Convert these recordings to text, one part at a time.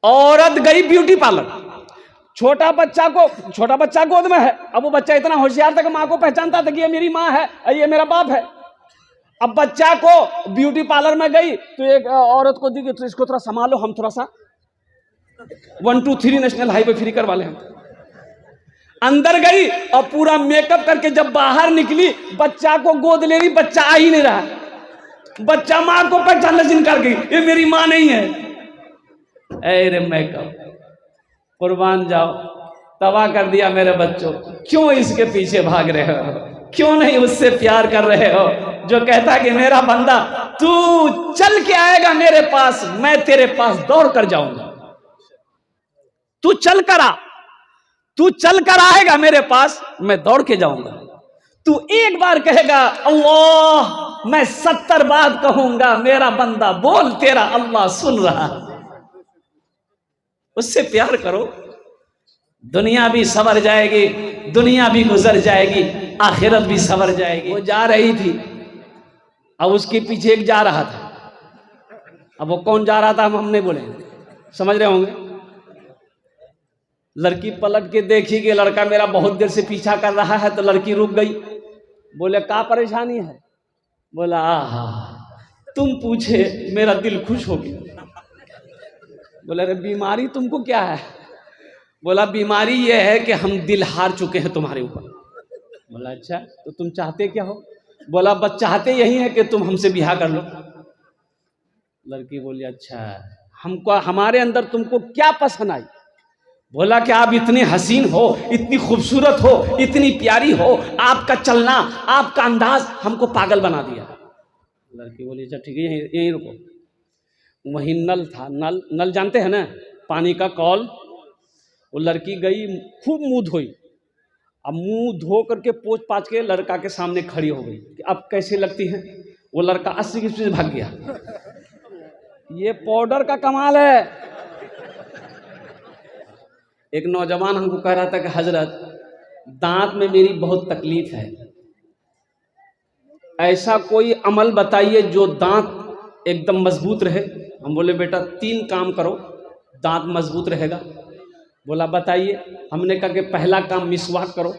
औरत गई beauty parlour, छोटा बच्चा गोद में है। अब वो बच्चा इतना होशियार था कि माँ को पहचानता था कि ये मेरी माँ है, ये मेरा बाप है। अब बच्चा को ब्यूटी पार्लर में गई तो एक औरत को दी कि तो इसको थोड़ा संभालो, हम थोड़ा सा 1 2 3 नेशनल हाईवे फ्री करवा ले। अंदर गई और पूरा मेकअप करके जब बाहर निकली, बच्चा को गोद ले रही, बच्चा आ ही नहीं रहा। बच्चा माँ को पहचानने से इनकार की, ये मेरी माँ नहीं है। अरे मेकअप कुर्बान जाओ, तबाह कर दिया मेरे बच्चों। क्यों इसके पीछे भाग रहे हो? क्यों नहीं उससे प्यार कर रहे हो जो कहता कि मेरा बंदा तू चल के आएगा मेरे पास, मैं तेरे पास दौड़ कर जाऊंगा। तू चल कर आएगा मेरे पास, मैं दौड़ के जाऊंगा। तू एक बार कहेगा अल्लाह, मैं 70 बार कहूंगा मेरा बंदा बोल, तेरा अल्लाह सुन रहा। उससे प्यार करो, दुनिया भी सवर जाएगी, दुनिया भी गुजर जाएगी, आखिरत भी सवर जाएगी। वो जा रही थी, अब उसके पीछे एक जा रहा था। अब वो कौन जा रहा था हम नहीं बोले, समझ रहे होंगे। लड़की पलट के देखी कि लड़का मेरा बहुत देर से पीछा कर रहा है, तो लड़की रुक गई। बोले क्या परेशानी है? बोला आहा, तुम पूछे मेरा दिल खुश हो गया। बोला अरे बीमारी तुमको क्या है? बोला बीमारी ये है कि हम दिल हार चुके हैं तुम्हारे ऊपर। बोला अच्छा, तो तुम चाहते क्या हो? बोला बस चाहते यही है कि तुम हमसे ब्याह कर लो। लड़की बोली अच्छा, हमको हमारे अंदर तुमको क्या पसंद आई? बोला कि आप इतनी हसीन हो, इतनी खूबसूरत हो, इतनी प्यारी हो, आपका चलना, आपका अंदाज हमको पागल बना दिया। लड़की बोली अच्छा ठीक है, यहीं रुको। वहीं नल था, नल जानते हैं ना, पानी का कॉल। वो लड़की गई, खूब मुंह धोई। अब मुंह धो करके पोंछ पाछ के लड़का के सामने खड़ी हो गई कि अब कैसे लगती है। वो लड़का 80 की स्पीड से भाग गया। ये पाउडर का कमाल है। एक नौजवान हमको कह रहा था कि हजरत दांत में मेरी बहुत तकलीफ है, ऐसा कोई अमल बताइए जो दांत एकदम मजबूत रहे। हम बोले बेटा 3 काम करो, दांत मजबूत रहेगा। बोला बताइए। हमने कहा कि पहला काम मिसवाक करो,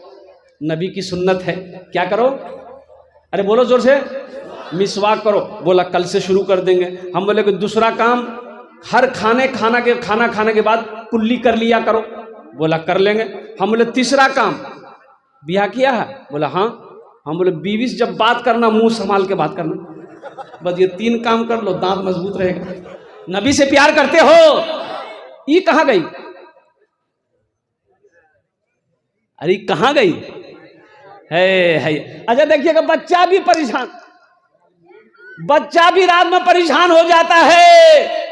नबी की सुन्नत है। क्या करो? अरे बोलो जोर से, मिसवाक करो। बोला कल से शुरू कर देंगे। हम बोले कि दूसरा काम, हर खाना खाने के बाद कुल्ली कर लिया करो। बोला कर लेंगे। हम बोले तीसरा काम, ब्याह किया है? बोला हाँ। हम बोले बीवी से जब बात करना मुंह संभाल के बात करना। बस ये 3 काम कर लो, दांत मजबूत रहेगा। नबी से प्यार करते हो? ये कहाँ गई? अरे कहाँ गई है। अच्छा देखिएगा, बच्चा भी परेशान, बच्चा भी रात में परेशान हो जाता है।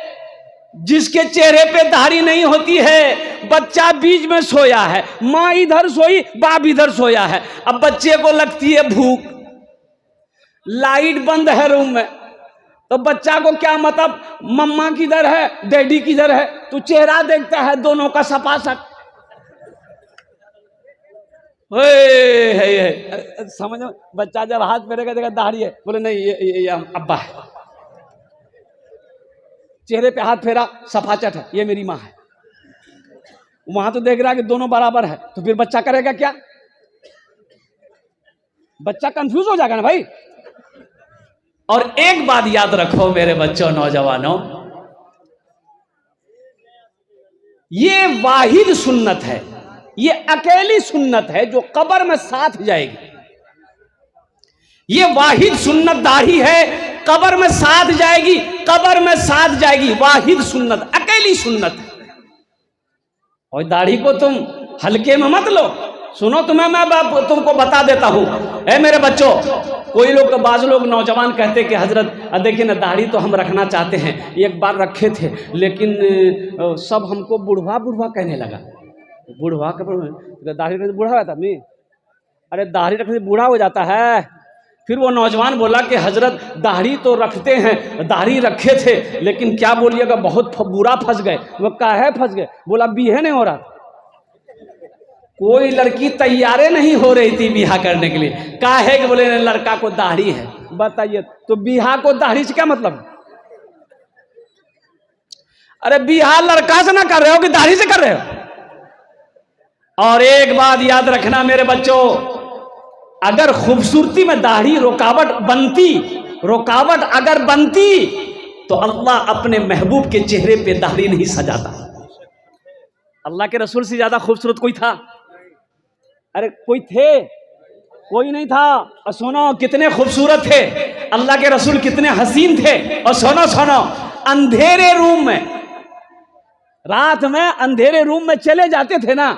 जिसके चेहरे पे दाढ़ी नहीं होती है, बच्चा बीच में सोया है, माँ इधर सोई, बाप इधर सोया है। अब बच्चे को लगती है भूख, लाइट बंद है रूम में, तो बच्चा को क्या मतलब मम्मा किधर है, डैडी किधर है? तो चेहरा देखता है दोनों का सपासक। समझ में? बच्चा जब हाथ फेरेगा देखा दाढ़ी है, बोले नहीं ये अब्बा है। चेहरे पे हाथ फेरा, सफाचट है, ये मेरी माँ है। वहां तो देख रहा है कि दोनों बराबर है, तो फिर बच्चा करेगा क्या? बच्चा कंफ्यूज हो जाएगा ना भाई। और एक बात याद रखो मेरे बच्चों, नौजवानों, ये वाहिद सुन्नत है, ये अकेली सुन्नत है जो कब्र में साथ जाएगी। ये वाहिद सुन्नत दाढ़ी है, कब्र में साथ जाएगी, कब्र में साथ जाएगी। वाहिद सुन्नत, अकेली सुन्नत। और दाढ़ी को तुम हल्के में मत लो। सुनो, तुम्हें मैं तुमको बता देता हूं। मेरे बच्चों, कोई लोग, बाज लोग नौजवान कहते कि हजरत देखिए ना, दाढ़ी तो हम रखना चाहते हैं, एक बार रखे थे, लेकिन सब हमको बुढ़वा बुढ़वा कहने लगा। बुढ़वा का दाढ़ी रखने से बूढ़ा होता आदमी? अरे दाढ़ी रखने से बूढ़ा हो जाता है। फिर वो नौजवान बोला कि हजरत दाढ़ी तो रखते हैं, दाढ़ी रखे थे, लेकिन क्या बोलिएगा बहुत बुरा फंस गए। वो काहे फंस गए? बोला बीहे नहीं हो रहा, कोई लड़की तैयारे नहीं हो रही थी बिहा करने के लिए। काहे कि बोले लड़का को दाढ़ी है। बताइए, तो बिहा को दाढ़ी से क्या मतलब? अरे बिहार लड़का से ना कर रहे हो कि दाढ़ी से कर रहे हो? और एक बात याद रखना मेरे बच्चों, अगर खूबसूरती में दाढ़ी रुकावट अगर बनती तो अल्लाह अपने महबूब के चेहरे पे दाढ़ी नहीं सजाता। अल्लाह के रसूल से ज्यादा खूबसूरत कोई था? अरे कोई थे? कोई नहीं था। और सुनो कितने खूबसूरत थे अल्लाह के रसूल, कितने हसीन थे। और सुनो अंधेरे रूम में, रात में अंधेरे रूम में चले जाते थे ना,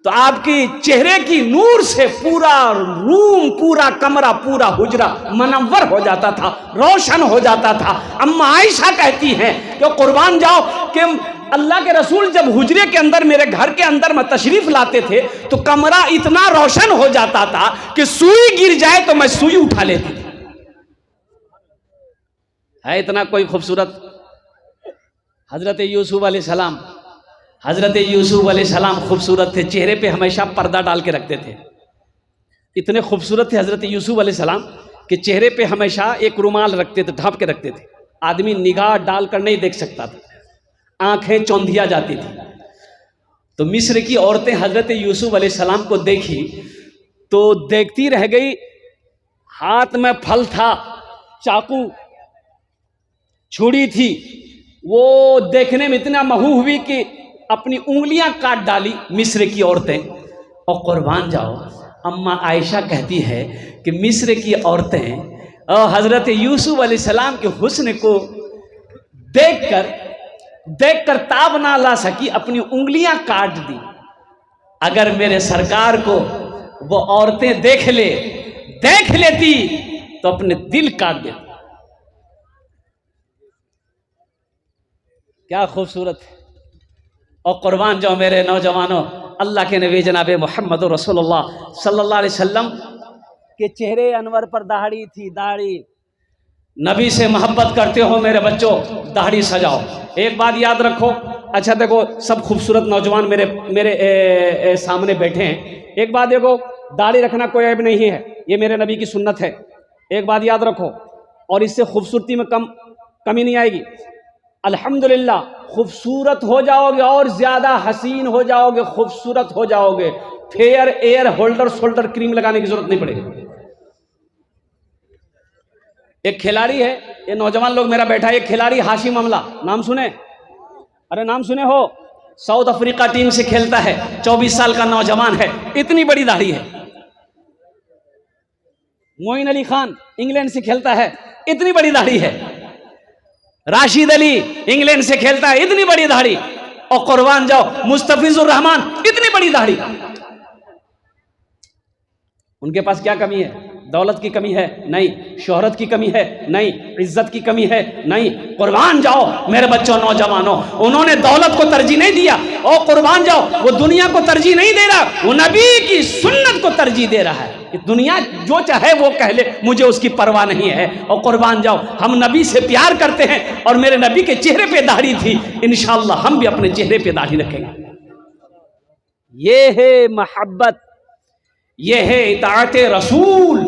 तो आपकी चेहरे की नूर से पूरा रूम, पूरा कमरा, पूरा हुजरा मनव्वर हो जाता था, रोशन हो जाता था। अम्मा आयशा कहती हैं कि कुर्बान जाओ कि अल्लाह के रसूल जब हुजरे के अंदर, मेरे घर के अंदर में तशरीफ लाते थे तो कमरा इतना रोशन हो जाता था कि सुई गिर जाए तो मैं सुई उठा लेती थी। है इतना कोई खूबसूरत? हजरत यूसुफ अलैहिस्सलाम, हजरत यूसुफ अलैहिस्सलाम खूबसूरत थे, चेहरे पे हमेशा पर्दा डाल के रखते थे। इतने खूबसूरत थे हजरत यूसुफ अलैहिस्सलाम कि चेहरे पे हमेशा एक रुमाल रखते थे, ढांप के रखते थे। आदमी निगाह डालकर नहीं देख सकता था, आंखें चौंधिया जाती थी। तो मिस्र की औरतें हजरत यूसुफ अलैहिस्सलाम को देखी तो देखती रह गई। हाथ में फल था, चाकू, छुरी थी, वो देखने में इतना महू हुई कि अपनी उंगलियां काट डाली मिस्र की औरतें। और कुर्बान जाओ, अम्मा आयशा कहती है कि मिस्र की औरतें हजरत यूसुफ अलैहिस्सलाम के हुस्न को देखकर ताब ना ला सकी, अपनी उंगलियां काट दी। अगर मेरे सरकार को वो औरतें देख लेती तो अपने दिल काट देती। क्या खूबसूरत है। और कुर्बान जाओ मेरे नौजवानों, अल्लाह के नबी जनाब मोहम्मद रसूलुल्लाह सल्लल्लाहु अलैहि वसल्लम के चेहरे अनवर पर दाढ़ी थी, दाढ़ी। नबी से मोहब्बत करते हो मेरे बच्चों, दाढ़ी सजाओ। एक बात याद रखो, अच्छा देखो, सब खूबसूरत नौजवान मेरे सामने बैठे हैं। एक बात देखो, दाढ़ी रखना कोई ऐब नहीं है, ये मेरे नबी की सुन्नत है। एक बात याद रखो, और इससे खूबसूरती में कमी नहीं आएगी। अल्हम्दुलिल्लाह खूबसूरत हो जाओगे और ज्यादा हसीन हो जाओगे, खूबसूरत हो जाओगे। Fair air holder shoulder cream लगाने की जरूरत नहीं पड़ेगी। एक खिलाड़ी है, ये नौजवान लोग मेरा बैठा है, एक खिलाड़ी हाशिम अमला, नाम सुने? अरे नाम सुने हो? साउथ अफ्रीका टीम से खेलता है, 24 साल का नौजवान है, इतनी बड़ी दाढ़ी है। मोइन अली खान इंग्लैंड से खेलता है, इतनी बड़ी दाढ़ी है। राशिद अली इंग्लैंड से खेलता है, इतनी बड़ी दाढ़ी। और कुर्बान जाओ मुस्तफिजुर रहमान, इतनी बड़ी दाढ़ी। उनके पास क्या कमी है? दौलत की कमी है? नहीं। शोहरत की कमी है? नहीं। इज्जत की कमी है? नहीं। कुर्बान जाओ मेरे बच्चों, नौजवानों, उन्होंने दौलत को तरजीह नहीं दिया। और कुर्बान जाओ, वो दुनिया को तरजीह नहीं दे रहा, वो नबी की सुन्नत को तरजीह दे रहा है कि दुनिया जो चाहे वो कह ले, मुझे उसकी परवाह नहीं है। और कुर्बान जाओ, हम नबी से प्यार करते हैं और मेरे नबी के चेहरे पे दाढ़ी थी, इंशाअल्लाह हम भी अपने चेहरे पे दाढ़ी रखेंगे। ये है मोहब्बत, ये है इताअत रसूल।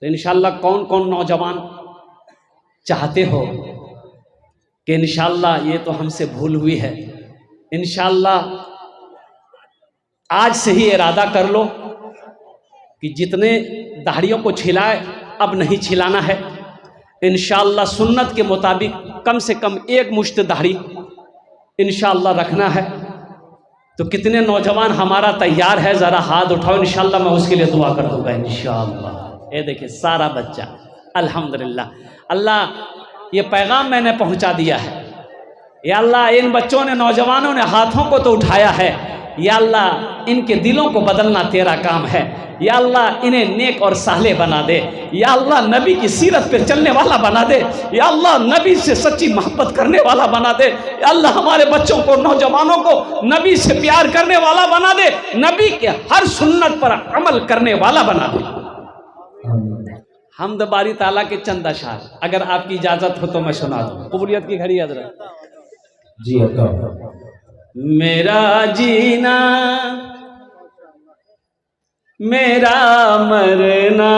तो इंशाअल्लाह कौन कौन नौजवान चाहते हो कि इंशाअल्लाह ये तो हमसे भूल हुई है, इंशाअल्लाह आज से ही इरादा कर लो कि जितने दाढ़ियों को छिलाए अब नहीं छिलाना है। इंशाअल्लाह सुन्नत के मुताबिक कम से कम एक मुश्त दाढ़ी इंशाअल्लाह रखना है। तो कितने नौजवान हमारा तैयार है, ज़रा हाथ उठाओ, इंशाअल्लाह मैं उसके लिए दुआ कर दूंगा इंशाअल्लाह। ये देखिए सारा बच्चा, अल्हम्दुलिल्लाह। अल्लाह ये पैगाम मैंने पहुंचा दिया है। या अल्लाह इन बच्चों ने, नौजवानों ने हाथों को तो उठाया है, या अल्लाह इनके दिलों को बदलना तेरा काम है। या अल्लाह इन्हें नेक और साले बना दे। या अल्लाह नबी की सीरत पर चलने वाला बना दे। या अल्लाह नबी से सच्ची मोहब्बत करने वाला बना दे। या अल्लाह हमारे बच्चों को, नौजवानों को नबी से प्यार करने वाला बना दे, नबी के हर सुन्नत पर अमल करने वाला बना दे। हमद बारी ताला के चंद अशार, अगर आपकी इजाजत हो तो मैं सुना दूं। कबूलियत की घड़ी हजरत जी। मेरा जीना मेरा मरना,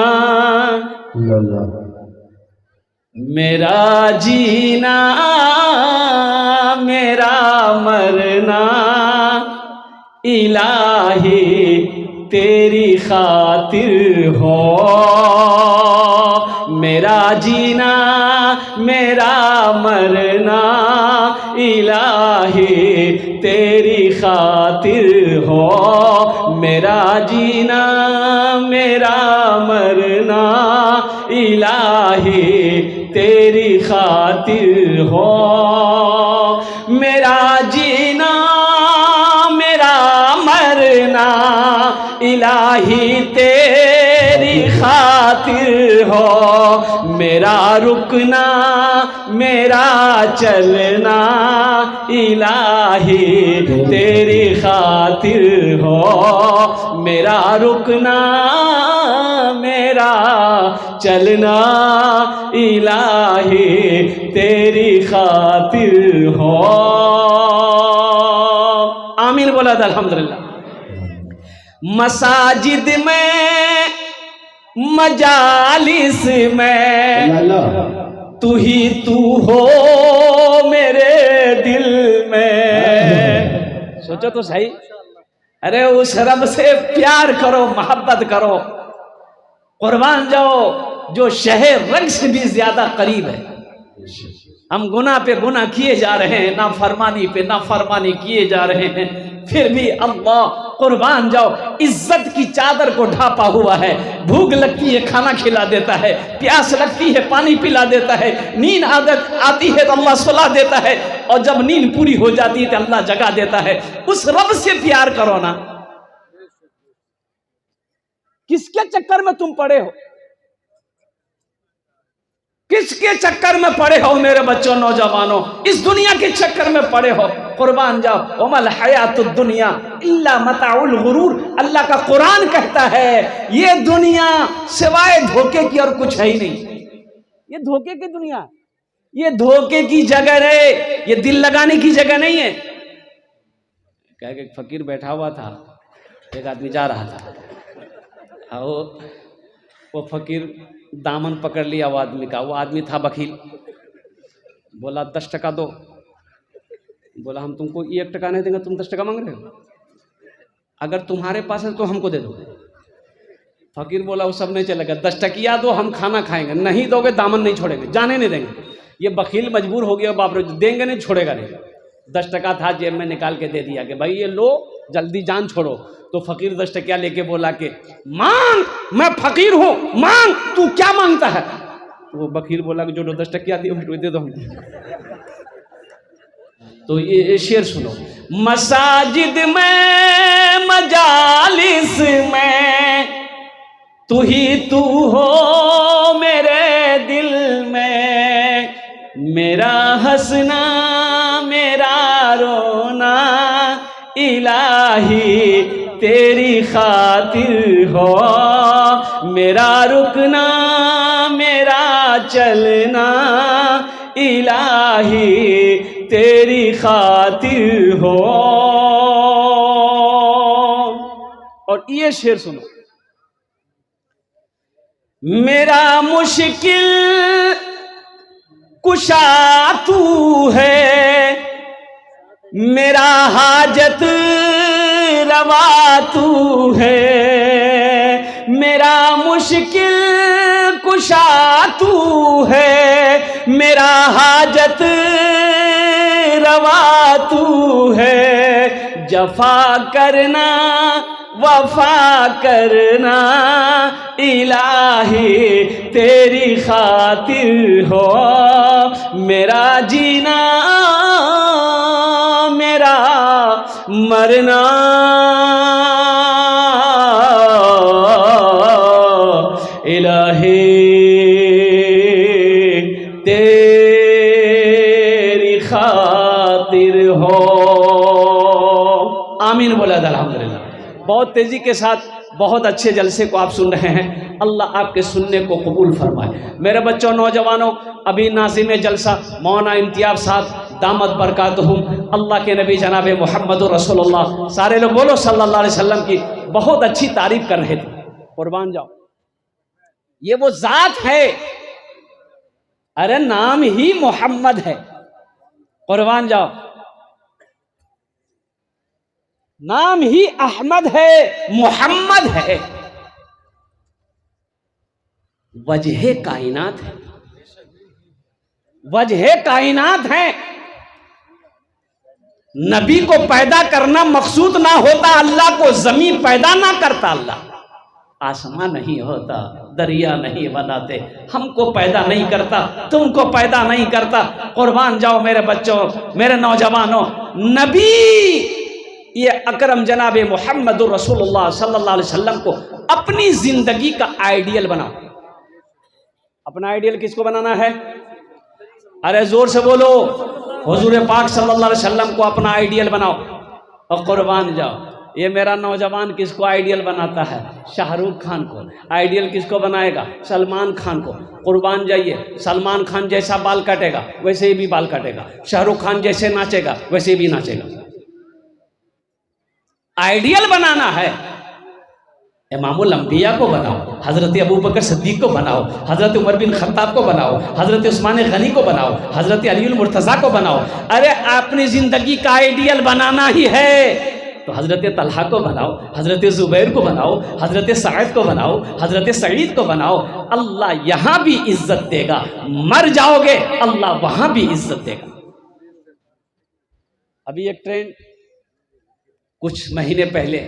मेरा जीना इलाही तेरी खातिर हो, मेरा जीना मेरा मरना इलाही तेरी खातिर हो, मेरा जीना मेरा मरना इलाही तेरी खातिर हो, मेरा जीना मेरा मरना इलाही तेरी खातिर हो, मेरा रुकना मेरा चलना इलाही तेरी खातिर हो, मेरा रुकना मेरा चलना इलाही तेरी खातिर हो। आमीन बोला था अल्हम्दुलिल्लाह। मसाजिद में मजालिस में तू ही तू हो मेरे दिल में। सोचो तो सही, अरे उस रब से प्यार करो, मोहब्बत करो, कुर्बान जाओ जो शहर रंग से भी ज्यादा करीब है। हम गुनाह पे गुनाह किए जा रहे हैं, ना फरमानी पे ना फरमानी किए जा रहे हैं, फिर भी अल्लाह कुर्बान जाओ इज्जत की चादर को ढापा हुआ है। भूख लगती है खाना खिला देता है, प्यास लगती है पानी पिला देता है, नींद आदत आती है तो अल्लाह सुला देता है, और जब नींद पूरी हो जाती है तो अल्लाह जगा देता है। उस रब से प्यार करो ना। किसके चक्कर में तुम पड़े हो? किसके चक्कर में पड़े हो मेरे बच्चों, नौजवानों? इस दुनिया के चक्कर में पड़े हो। कुर्बान जाओ। वमल हयातुद दुनिया इल्ला मताउल गुरूर। अल्लाह का कुरान कहता है ये दुनिया सिवाय धोखे की और कुछ है ही नहीं। ये धोखे की दुनिया, ये धोखे की जगह है, ये दिल लगाने की जगह नहीं है। क्या एक फकीर बैठा हुआ था, एक आदमी जा रहा था, वो फकीर दामन पकड़ लिया वो आदमी का। वो आदमी था बखील, बोला 10 टका दो। बोला हम तुमको 1 टका नहीं देंगे, तुम 10 टका मांग रहे हो, अगर तुम्हारे पास है तो हमको दे दो। फकीर बोला वो सब नहीं चलेगा, 10 टकिया दो, हम खाना खाएंगे, नहीं दोगे दामन नहीं छोड़ेंगे, जाने नहीं देंगे। ये बखील मजबूर हो गया, बाप रे देंगे नहीं, छोड़ेगा नहीं। 10 टका था जेब में, निकाल के दे दिया कि भाई ये लो, जल्दी जान छोड़ो। तो फकीर 10 टकिया लेके बोला कि मांग, मैं फकीर हूं, मांग, तू क्या मांगता है? तो वो बखीर बोला कि जो 10 टकिया दिए दे दो हमको। तो ये शेर सुनो, मसाजिद में मजालिस में तू ही तू हो मेरे दिल में, मेरा हंसना मेरा रोना इलाही तेरी खातिर हो, मेरा रुकना मेरा चलना इलाही तेरी खातिर हो। और ये शेर सुनो, मेरा मुश्किल कुशा तू है, मेरा हाजत रवा तू है, मेरा मुश्किल कुशा तू है, मेरा हाजत रवा तू है, जफा करना वफा करना इलाही तेरी खातिर हो, मेरा जीना मेरा मरना इलाही तेरी खातिर हो। आमीन बोला अल्हम्दुलिल्लाह। बहुत तेजी के साथ बहुत अच्छे जलसे को आप सुन रहे हैं, अल्लाह आपके सुनने को कबूल फरमाए। मेरे बच्चों नौजवानों, अभी नाज़िम जलसा मौलाना इम्तियाज़ साहब दामत बरकातहुम, अल्लाह के नबी जनाब मोहम्मद रसूलुल्लाह, सारे लोग बोलो सल्लल्लाहु अलैहि वसल्लम की बहुत अच्छी तारीफ कर रहे थे। कुर्बान जाओ, ये वो जात है, अरे नाम ही मोहम्मद है। कुर्बान जाओ, नाम ही अहमद है, मोहम्मद है, वजह कायनात है, वजह कायनात है। नबी को पैदा करना मकसूद ना होता, अल्लाह को जमीन पैदा ना करता, अल्लाह आसमान नहीं होता, दरिया नहीं बनाते, हमको पैदा नहीं करता, तुमको पैदा नहीं करता। कुर्बान जाओ मेरे बच्चों, मेरे नौजवानों, नबी ये अकरम जनाब मोहम्मद रसूलुल्लाह सल्लल्लाहु अलैहि वसल्लम को अपनी जिंदगी का आइडियल बनाओ। अपना आइडियल किसको बनाना है? अरे जोर से बोलो, हुजूर पाक सल्लल्लाहु अलैहि वसल्लम को अपना आइडियल बनाओ और कुर्बान जाओ। ये मेरा नौजवान किसको आइडियल बनाता है? शाहरुख खान को। आइडियल किसको बनाएगा? सलमान खान को। कुर्बान जाइए, सलमान खान जैसा बाल काटेगा वैसे ही भी बाल काटेगा, शाहरुख खान जैसे नाचेगा वैसे ही भी नाचेगा। आइडियल बनाना है, इमामुल अंबिया को बनाओ, हजरत अबू बकर सिद्दीक को बनाओ, हजरत उमर बिन खत्ताब को बनाओ, हजरत उस्मान गनी को बनाओ, हजरत अली मुर्तजा को बनाओ। अरे अपनी जिंदगी का आइडियल बनाना ही है तो हजरत तलहा को बनाओ, हजरत जुबैर को बनाओ, हजरत सईद को बनाओ, हजरत सईद को बनाओ। अल्लाह यहां भी इज्जत देगा, मर जाओगे अल्लाह वहां भी इज्जत देगा। अभी एक ट्रेंड कुछ महीने पहले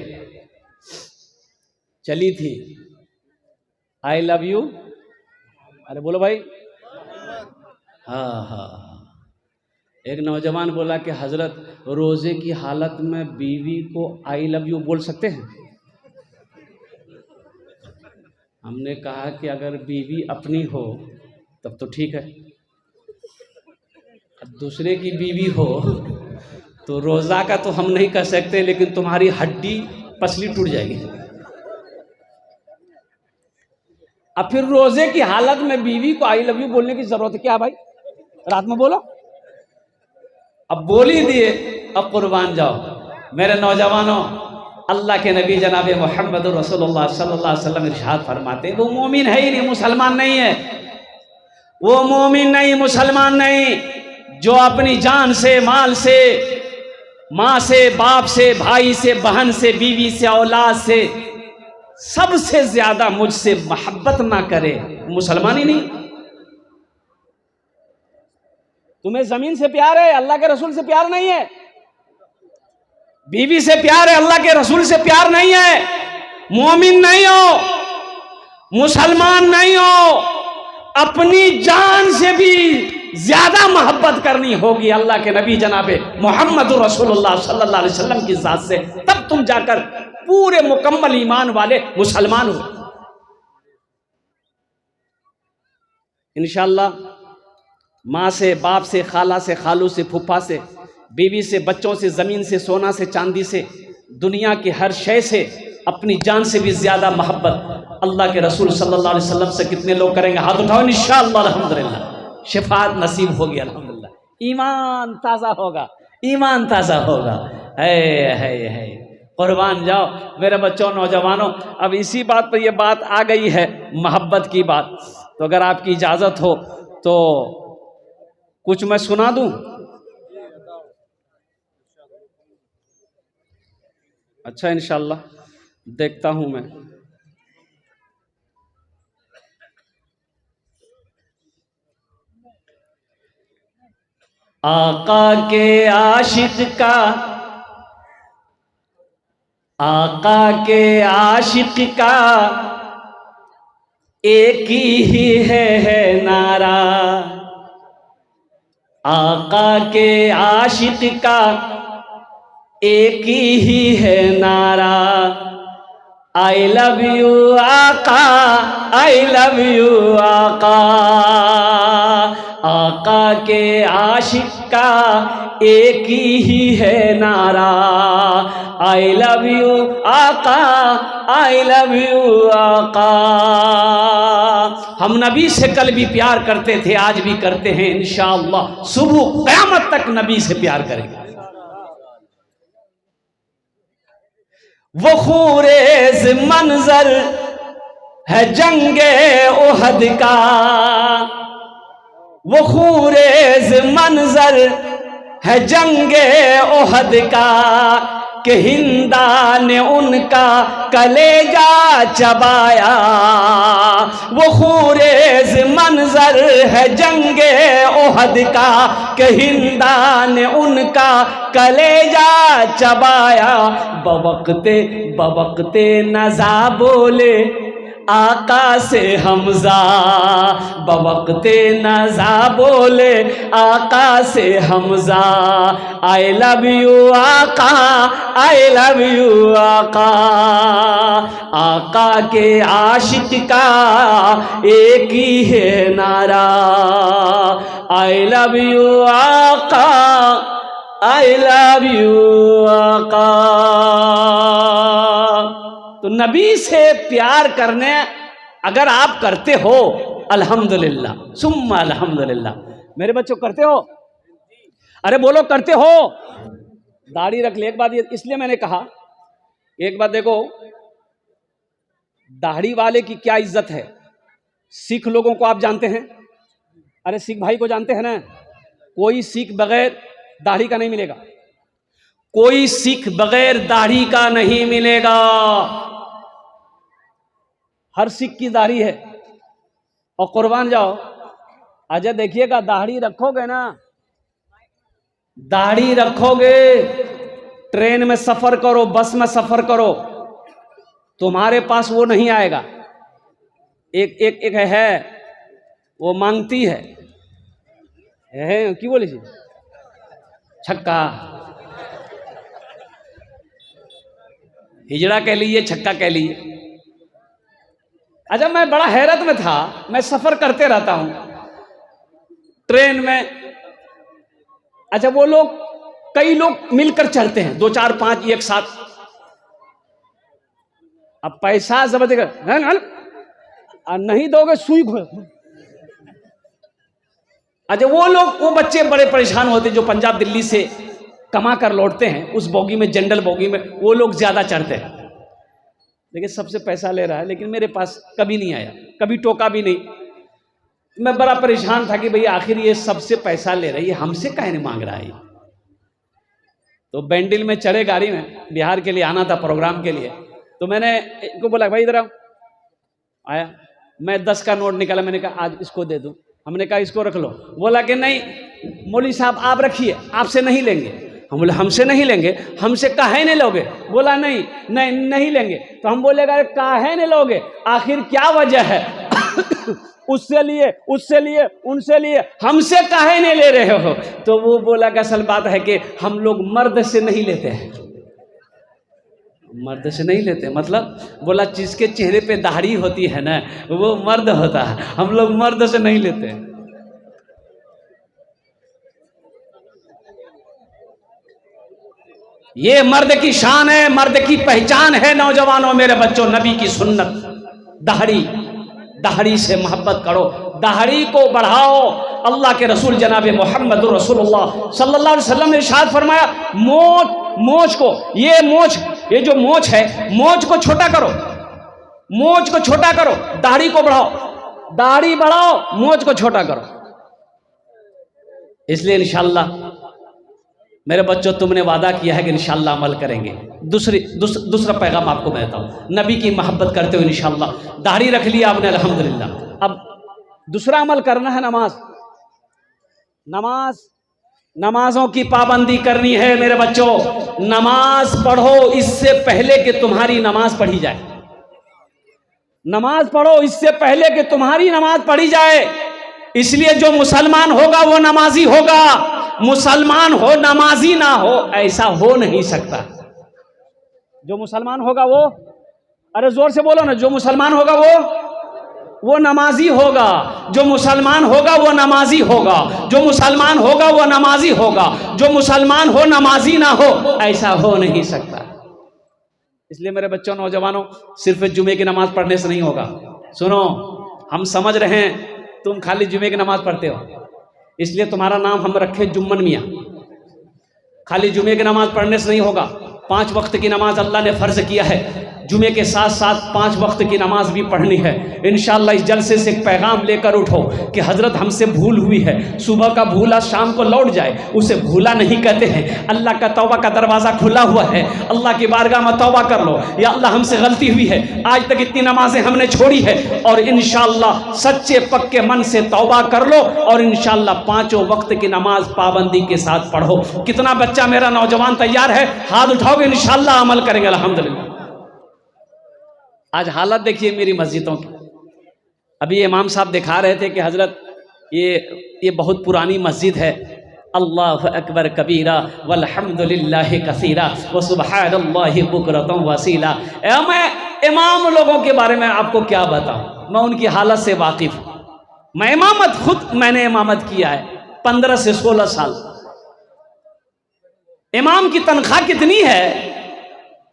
चली थी, आई लव यू, अरे बोलो भाई, हाँ हाँ। एक नौजवान बोला कि हजरत रोजे की हालत में बीवी को आई लव यू बोल सकते हैं? हमने कहा कि अगर बीवी अपनी हो तब तो ठीक है, अब दूसरे की बीवी हो तो रोजा का तो हम नहीं कर सकते, लेकिन तुम्हारी हड्डी पसली टूट जाएगी। अब फिर रोजे की हालत में बीवी को आई लव यू बोलने की जरूरत क्या भाई? रात में बोलो, अब बोल ही दिए, अब कुर्बान जाओ मेरे नौजवानों। अल्लाह के नबी जनाब मोहम्मद रसूलुल्लाह सल्लल्लाहु अलैहि वसल्लम इरशाद फरमाते, वो मोमिन है ही नहीं, मुसलमान नहीं है, वो मोमिन नहीं, मुसलमान नहीं जो अपनी जान से, माल से, माँ से, बाप से, भाई से, बहन से, बीवी से, औलाद से सबसे ज्यादा मुझसे मोहब्बत ना करे, मुसलमान ही नहीं। तुम्हें जमीन से प्यार है, अल्लाह के रसूल से प्यार नहीं है, बीवी से प्यार है, अल्लाह के रसूल से प्यार नहीं है, मोमिन नहीं हो, मुसलमान नहीं हो, अपनी जान से भी ज्यादा मोहब्बत करनी होगी अल्लाह के नबी जनाबे मोहम्मद रसूलुल्लाह सल्लल्लाहु अलैहि वसल्लम की जात से, तब तुम जाकर पूरे मुकम्मल ईमान वाले मुसलमान हो। इंशाअल्लाह माँ से, बाप से, खाला से, खालू से, फूफा से, बीवी से, बच्चों से, ज़मीन से, सोना से, चांदी से, दुनिया की हर शय से, अपनी जान से भी ज़्यादा मोहब्बत अल्लाह के रसूल सल्लल्लाहु अलैहि वसल्लम से कितने लोग करेंगे? हाथ उठाओ। इंशाअल्लाह अल्हम्दुलिल्लाह शिफात नसीब होगी, अल्हम्दुलिल्लाह ईमान ताज़ा होगा, ईमान ताज़ा होगा। है कुर्बान जाओ मेरे बच्चों, नौजवानों। अब इसी बात पर यह बात आ गई है, मोहब्बत की बात, तो अगर आपकी इजाज़त हो तो कुछ मैं सुना दूं? अच्छा, इंशाअल्लाह देखता हूं मैं। आका के आशिक का, आका के आशिक का एक ही है नारा, आका के आशिक का एक ही है नारा, आई लव यू आका, आई लव यू आका। आका के आशिक का एक ही है नारा, आई लव यू आका, आई लव यू आका। हम नबी से कल भी प्यार करते थे, आज भी करते हैं, इंशाअल्लाह सुबह क़यामत तक नबी से प्यार करेंगे। वो खूरेज मंजर है जंगे उहद का, वो खूरेज मंजर है जंगे उहद का, कि हिंदा ने उनका कलेजा चबाया। वो खूरेज मंजर है जंगे ओहद का कि हिंदा ने उनका कलेजा चबाया। बवक्ते नज़ा बोले आका से हमजा, बवक्ते नज़ा बोले आका से हमजा। आई लव यू आका, आई लव यू आका। आका के आशिक का एक ही है नारा, आई लव यू आका, आई लव यू आका। तो नबी से प्यार करने अगर आप करते हो, अल्हम्दुलिल्लाह सुम्मा अल्हम्दुलिल्लाह। मेरे बच्चों करते हो? अरे बोलो करते हो? दाढ़ी रख ले। एक बात ये इसलिए मैंने कहा, एक बात देखो, दाढ़ी वाले की क्या इज्जत है। सिख लोगों को आप जानते हैं? अरे सिख भाई को जानते हैं ना? कोई सिख बगैर दाढ़ी का नहीं मिलेगा, कोई सिख बगैर दाढ़ी का नहीं मिलेगा। हर सिख की दाढ़ी है। और कुर्बान जाओ, अजय देखिएगा, दाढ़ी रखोगे ना, दाढ़ी रखोगे, ट्रेन में सफर करो, बस में सफर करो, तुम्हारे पास वो नहीं आएगा। एक है वो मांगती है की बोली जी, छक्का, हिजड़ा कह लीजिए, छक्का कह लीजिए। अच्छा, मैं बड़ा हैरत में था, मैं सफर करते रहता हूं ट्रेन में। अच्छा, वो लोग कई लोग मिलकर चलते हैं, 2 4 5 एक साथ। अब पैसा जबरदस्त नहीं दोगे सुई घो। अच्छा, वो लोग, वो बच्चे बड़े परेशान होते जो पंजाब दिल्ली से कमा कर लौटते हैं, उस बोगी में, जनरल बोगी में वो लोग ज्यादा चढ़ते हैं। लेकिन सबसे पैसा ले रहा है, लेकिन मेरे पास कभी नहीं आया, कभी टोका भी नहीं। मैं बड़ा परेशान था कि भैया आखिर ये सबसे पैसा ले रहा है, ये हमसे काहे नहीं मांग रहा है। तो बैंडिल में चढ़े गाड़ी में, बिहार के लिए आना था प्रोग्राम के लिए। तो मैंने इनको बोला भाई इधर आओ। आया, मैं 10 का नोट निकाला, मैंने कहा आज इसको दे दूं। हमने कहा इसको रख लो। बोला कि नहीं मौलवी साहब आप रखिए, आपसे नहीं लेंगे। हम बोले हमसे नहीं लेंगे, हमसे काहे नहीं लोगे? बोला नहीं नहीं नहीं लेंगे। तो हम बोलेगा काहे नहीं लोगे, आखिर क्या वजह है? उससे लिए, उससे लिए, उनसे लिए, हमसे काहे नहीं ले रहे हो? तो वो बोला कि असल बात है कि हम लोग मर्द से नहीं लेते हैं। मर्द से नहीं लेते मतलब? बोला जिसके चेहरे पे दाढ़ी होती है ना, वो मर्द होता है, हम लोग मर्द से नहीं लेते। ये मर्द की शान है, मर्द की पहचान है। नौजवानों, मेरे बच्चों, नबी की सुन्नत, दाढ़ी, दाढ़ी से मोहब्बत करो, दाढ़ी को बढ़ाओ। अल्लाह के रसूल जनाब मोहम्मद रसूलुल्लाह सल्लल्लाहु अलैहि वसल्लम ने इरशाद फरमाया, मोच को, ये जो मोच है, मोच को छोटा करो, मोच को छोटा करो, दाढ़ी को बढ़ाओ, दाढ़ी बढ़ाओ, मोच को छोटा करो। इसलिए इंशाअल्लाह मेरे बच्चों, तुमने वादा किया है कि इंशाअल्लाह अमल करेंगे। दूसरा पैगाम आपको मैं देता हूँ, नबी की मोहब्बत करते हुए इंशाअल्लाह। दाढ़ी रख लिया आपने, अल्हम्दुलिल्लाह। अब दूसरा अमल करना है, नमाजों की पाबंदी करनी है। मेरे बच्चों, नमाज पढ़ो इससे पहले कि तुम्हारी नमाज पढ़ी जाए। नमाज पढ़ो इससे पहले कि तुम्हारी नमाज पढ़ी जाए। इसलिए जो मुसलमान होगा वो नमाजी होगा, मुसलमान हो नमाजी ना हो, ऐसा हो नहीं सकता। जो मुसलमान होगा वो, अरे जोर से बोलो ना, जो मुसलमान होगा वो नमाजी होगा, जो मुसलमान होगा वो नमाजी होगा, जो मुसलमान होगा वो नमाजी होगा, जो मुसलमान हो नमाजी ना हो, ऐसा हो नहीं सकता। इसलिए मेरे बच्चों, नौजवानों, सिर्फ जुमे की नमाज पढ़ने से नहीं होगा। सुनो, हम समझ रहे हैं तुम खाली जुमे की नमाज पढ़ते हो, इसलिए तुम्हारा नाम हम रखे जुम्मन मियाँ। खाली जुमे की नमाज पढ़ने से नहीं होगा। 5 वक्त की नमाज अल्लाह ने फर्ज किया है। जुमे के साथ साथ 5 वक्त की नमाज भी पढ़नी है। इंशाअल्लाह इस जलसे से एक पैगाम लेकर उठो कि हज़रत हमसे भूल हुई है, सुबह का भूला शाम को लौट जाए, उसे भूला नहीं कहते हैं। अल्लाह का तौबा का दरवाज़ा खुला हुआ है, अल्लाह की बारगाह में तौबा कर लो, या अल्लाह हमसे गलती हुई है, आज तक इतनी नमाजें हमने छोड़ी है, और इंशाअल्लाह सच्चे पक्के मन से तौबा कर लो, और इंशाअल्लाह 5 वक्त की नमाज पाबंदी के साथ पढ़ो। कितना बच्चा मेरा नौजवान तैयार है? हाथ उठाओगे, इंशाअल्लाह अमल करेंगे अल्हम्दुलिल्लाह। आज हालत देखिए मेरी मस्जिदों की। अभी इमाम साहब दिखा रहे थे कि हजरत ये बहुत पुरानी मस्जिद है। अल्लाहु अकबर कबीरा वल्हम्दुलिल्लाहि कसीरा व सुब्हानल्लाहि बुकरतम वसीला। मैं इमाम लोगों के बारे में आपको क्या बताऊं, मैं उनकी हालत से वाकिफ हूं। मैं मैंने इमामत किया है 15 से 16 साल। इमाम की तनख्वाह कितनी है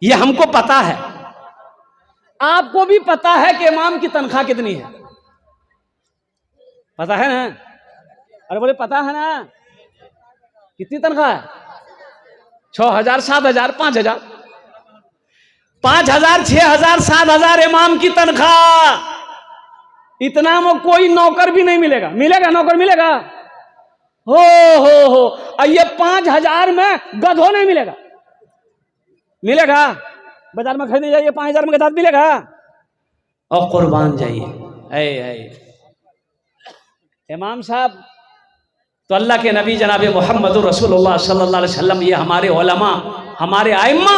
ये हमको पता है, आपको भी पता है कि इमाम की तनख्वाह कितनी है, पता है ना? अरे बोले पता है ना? कितनी तनख्वाह है? 6,000, 7,000, 5,000, 5,000, 6,000, 7,000 इमाम की तनख्वाह। इतना में कोई नौकर भी नहीं मिलेगा। मिलेगा नौकर? मिलेगा? हो और ये 5,000 में गधो नहीं मिलेगा। मिलेगा? बाजार में खरीदने जाइए 5,000 में गधा मिलेगा? और कुर्बान जाइए। इमाम साहब तो अल्लाह के नबी जनाब मोहम्मद रसूलुल्लाह सल्लल्लाहु अलैहि वसल्लम, ये हमारे उलमा, हमारे आइम्मा,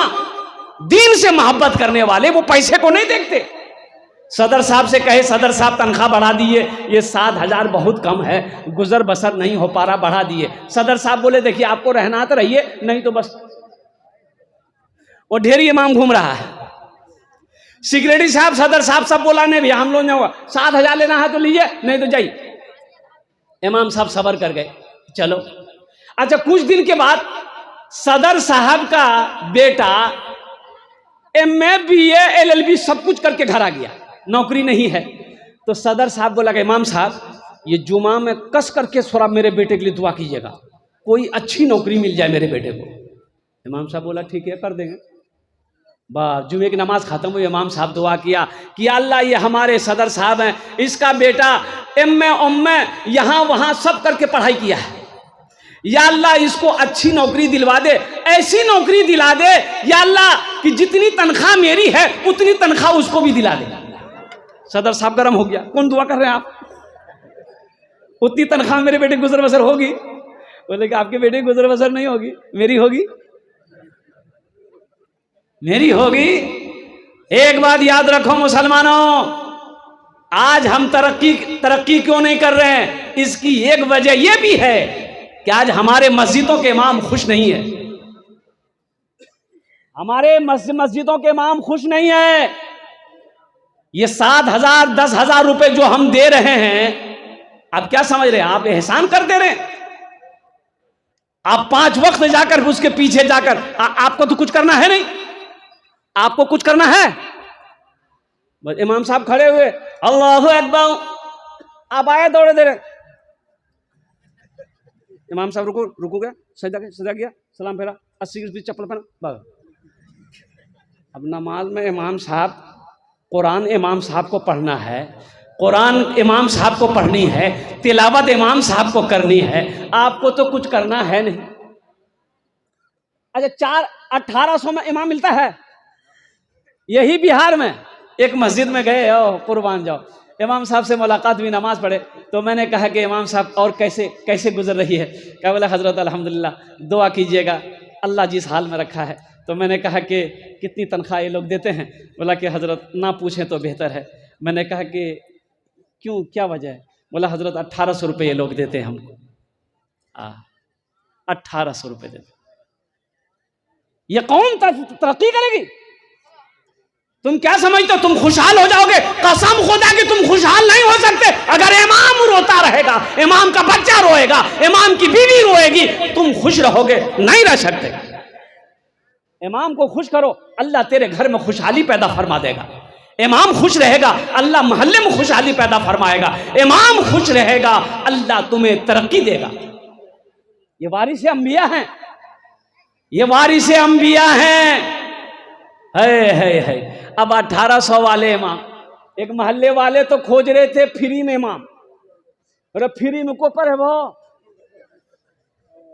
दीन से मोहब्बत करने वाले, वो पैसे को नहीं देखते। सदर साहब से कहे सदर साहब तनख्वाह बढ़ा दिए, ये 7,000 बहुत कम है, गुजर बसर नहीं हो पा रहा, बढ़ा दिए। सदर साहब बोले देखिए आपको रहना तो रहिए, नहीं तो बस। वो ढेरी इमाम घूम रहा है। सिक्योरिटी साहब, सदर साहब सब बोला नहीं भैया हम लोग नहीं होगा, 7,000 लेना है तो लीजिए, नहीं तो जाइए। इमाम साहब सबर कर गए, चलो। अच्छा, कुछ दिन के बाद सदर साहब का बेटा MA BA LLB सब कुछ करके घर आ गया, नौकरी नहीं है। तो सदर साहब बोला कि इमाम साहब ये जुमा में कस करके थोड़ा मेरे बेटे के लिए दुआ कीजिएगा, कोई अच्छी नौकरी मिल जाए मेरे बेटे को। इमाम साहब बोला ठीक है कर देंगे। बस जुमे की नमाज खत्म हुई, इमाम साहब दुआ किया कि अल्लाह ये हमारे सदर साहब हैं, इसका बेटा MA यहाँ वहाँ सब करके पढ़ाई किया है, या अल्लाह इसको अच्छी नौकरी दिलवा दे, ऐसी नौकरी दिला दे या अल्लाह कि जितनी तनख्वाह मेरी है उतनी तनख्वाह उसको भी दिला दे। सदर साहब गर्म हो गया, कौन दुआ कर रहे हैं आप? उतनी तनख्वाह मेरे बेटे गुजर बसर होगी? बोले कि आपके बेटे गुजर बसर नहीं होगी, मेरी होगी, मेरी होगी। एक बात याद रखो मुसलमानों, आज हम तरक्की क्यों नहीं कर रहे हैं? इसकी एक वजह यह भी है कि आज हमारे मस्जिदों के इमाम खुश नहीं है। हमारे मस्जिदों के इमाम खुश नहीं है। ये 7,000 10,000 रुपए जो हम दे रहे हैं, आप क्या समझ रहे हैं? आप एहसान कर दे रहे हैं। आप 5 वक्त जाकर उसके पीछे जाकर आपको तो कुछ करना है नहीं, आपको कुछ करना है? बस इमाम साहब खड़े हुए, अल्लाहु अकबर, आप आए दौड़े दे रहे। इमाम साहब रुको गया, सजा गया, सलाम फेरा, 80 की चप्पल पहना। अब नमाज में इमाम साहब, कुरान इमाम साहब को पढ़ना है, कुरान इमाम साहब को पढ़नी है, तिलावत इमाम साहब को करनी है, आपको तो कुछ करना है नहीं। अच्छा 1800 में इमाम मिलता है। यही बिहार में एक मस्जिद में गए, कुर्बान जाओ, इमाम साहब से मुलाकात हुई, नमाज पढ़े, तो मैंने कहा कि इमाम साहब और कैसे गुजर रही है? क्या बोला? हजरत अल्हम्दुलिल्लाह, दुआ कीजिएगा, अल्लाह जिस हाल में रखा है। तो मैंने कहा कि कितनी तनख्वाह ये लोग देते हैं? बोला कि हजरत ना पूछें तो बेहतर है। मैंने कहा कि क्यों, क्या वजह है? बोला हजरत 1800 रुपये ये लोग देते हैं हमको। 1800 रुपये देते। ये कौन तरक्की करेगी? तुम क्या समझते हो तुम खुशहाल हो जाओगे? कसम खुदा कि तुम खुशहाल नहीं हो सकते। अगर इमाम रोता रहेगा, इमाम का बच्चा रोएगा, इमाम की बीवी रोएगी, तुम खुश रहोगे? नहीं रह सकते। इमाम को खुश करो, अल्लाह तेरे घर में खुशहाली पैदा फरमा देगा। इमाम खुश रहेगा, अल्लाह मोहल्ले में खुशहाली पैदा फरमाएगा। इमाम खुश रहेगा, अल्लाह तुम्हें तरक्की देगा। ये वारिस अंबिया हैं, ये वारिस अंबिया हैं। है। अब 1800 वाले इमाम, एक मोहल्ले वाले तो खोज रहे थे फ्री में इमाम। अरे फ्री में को पर है वो,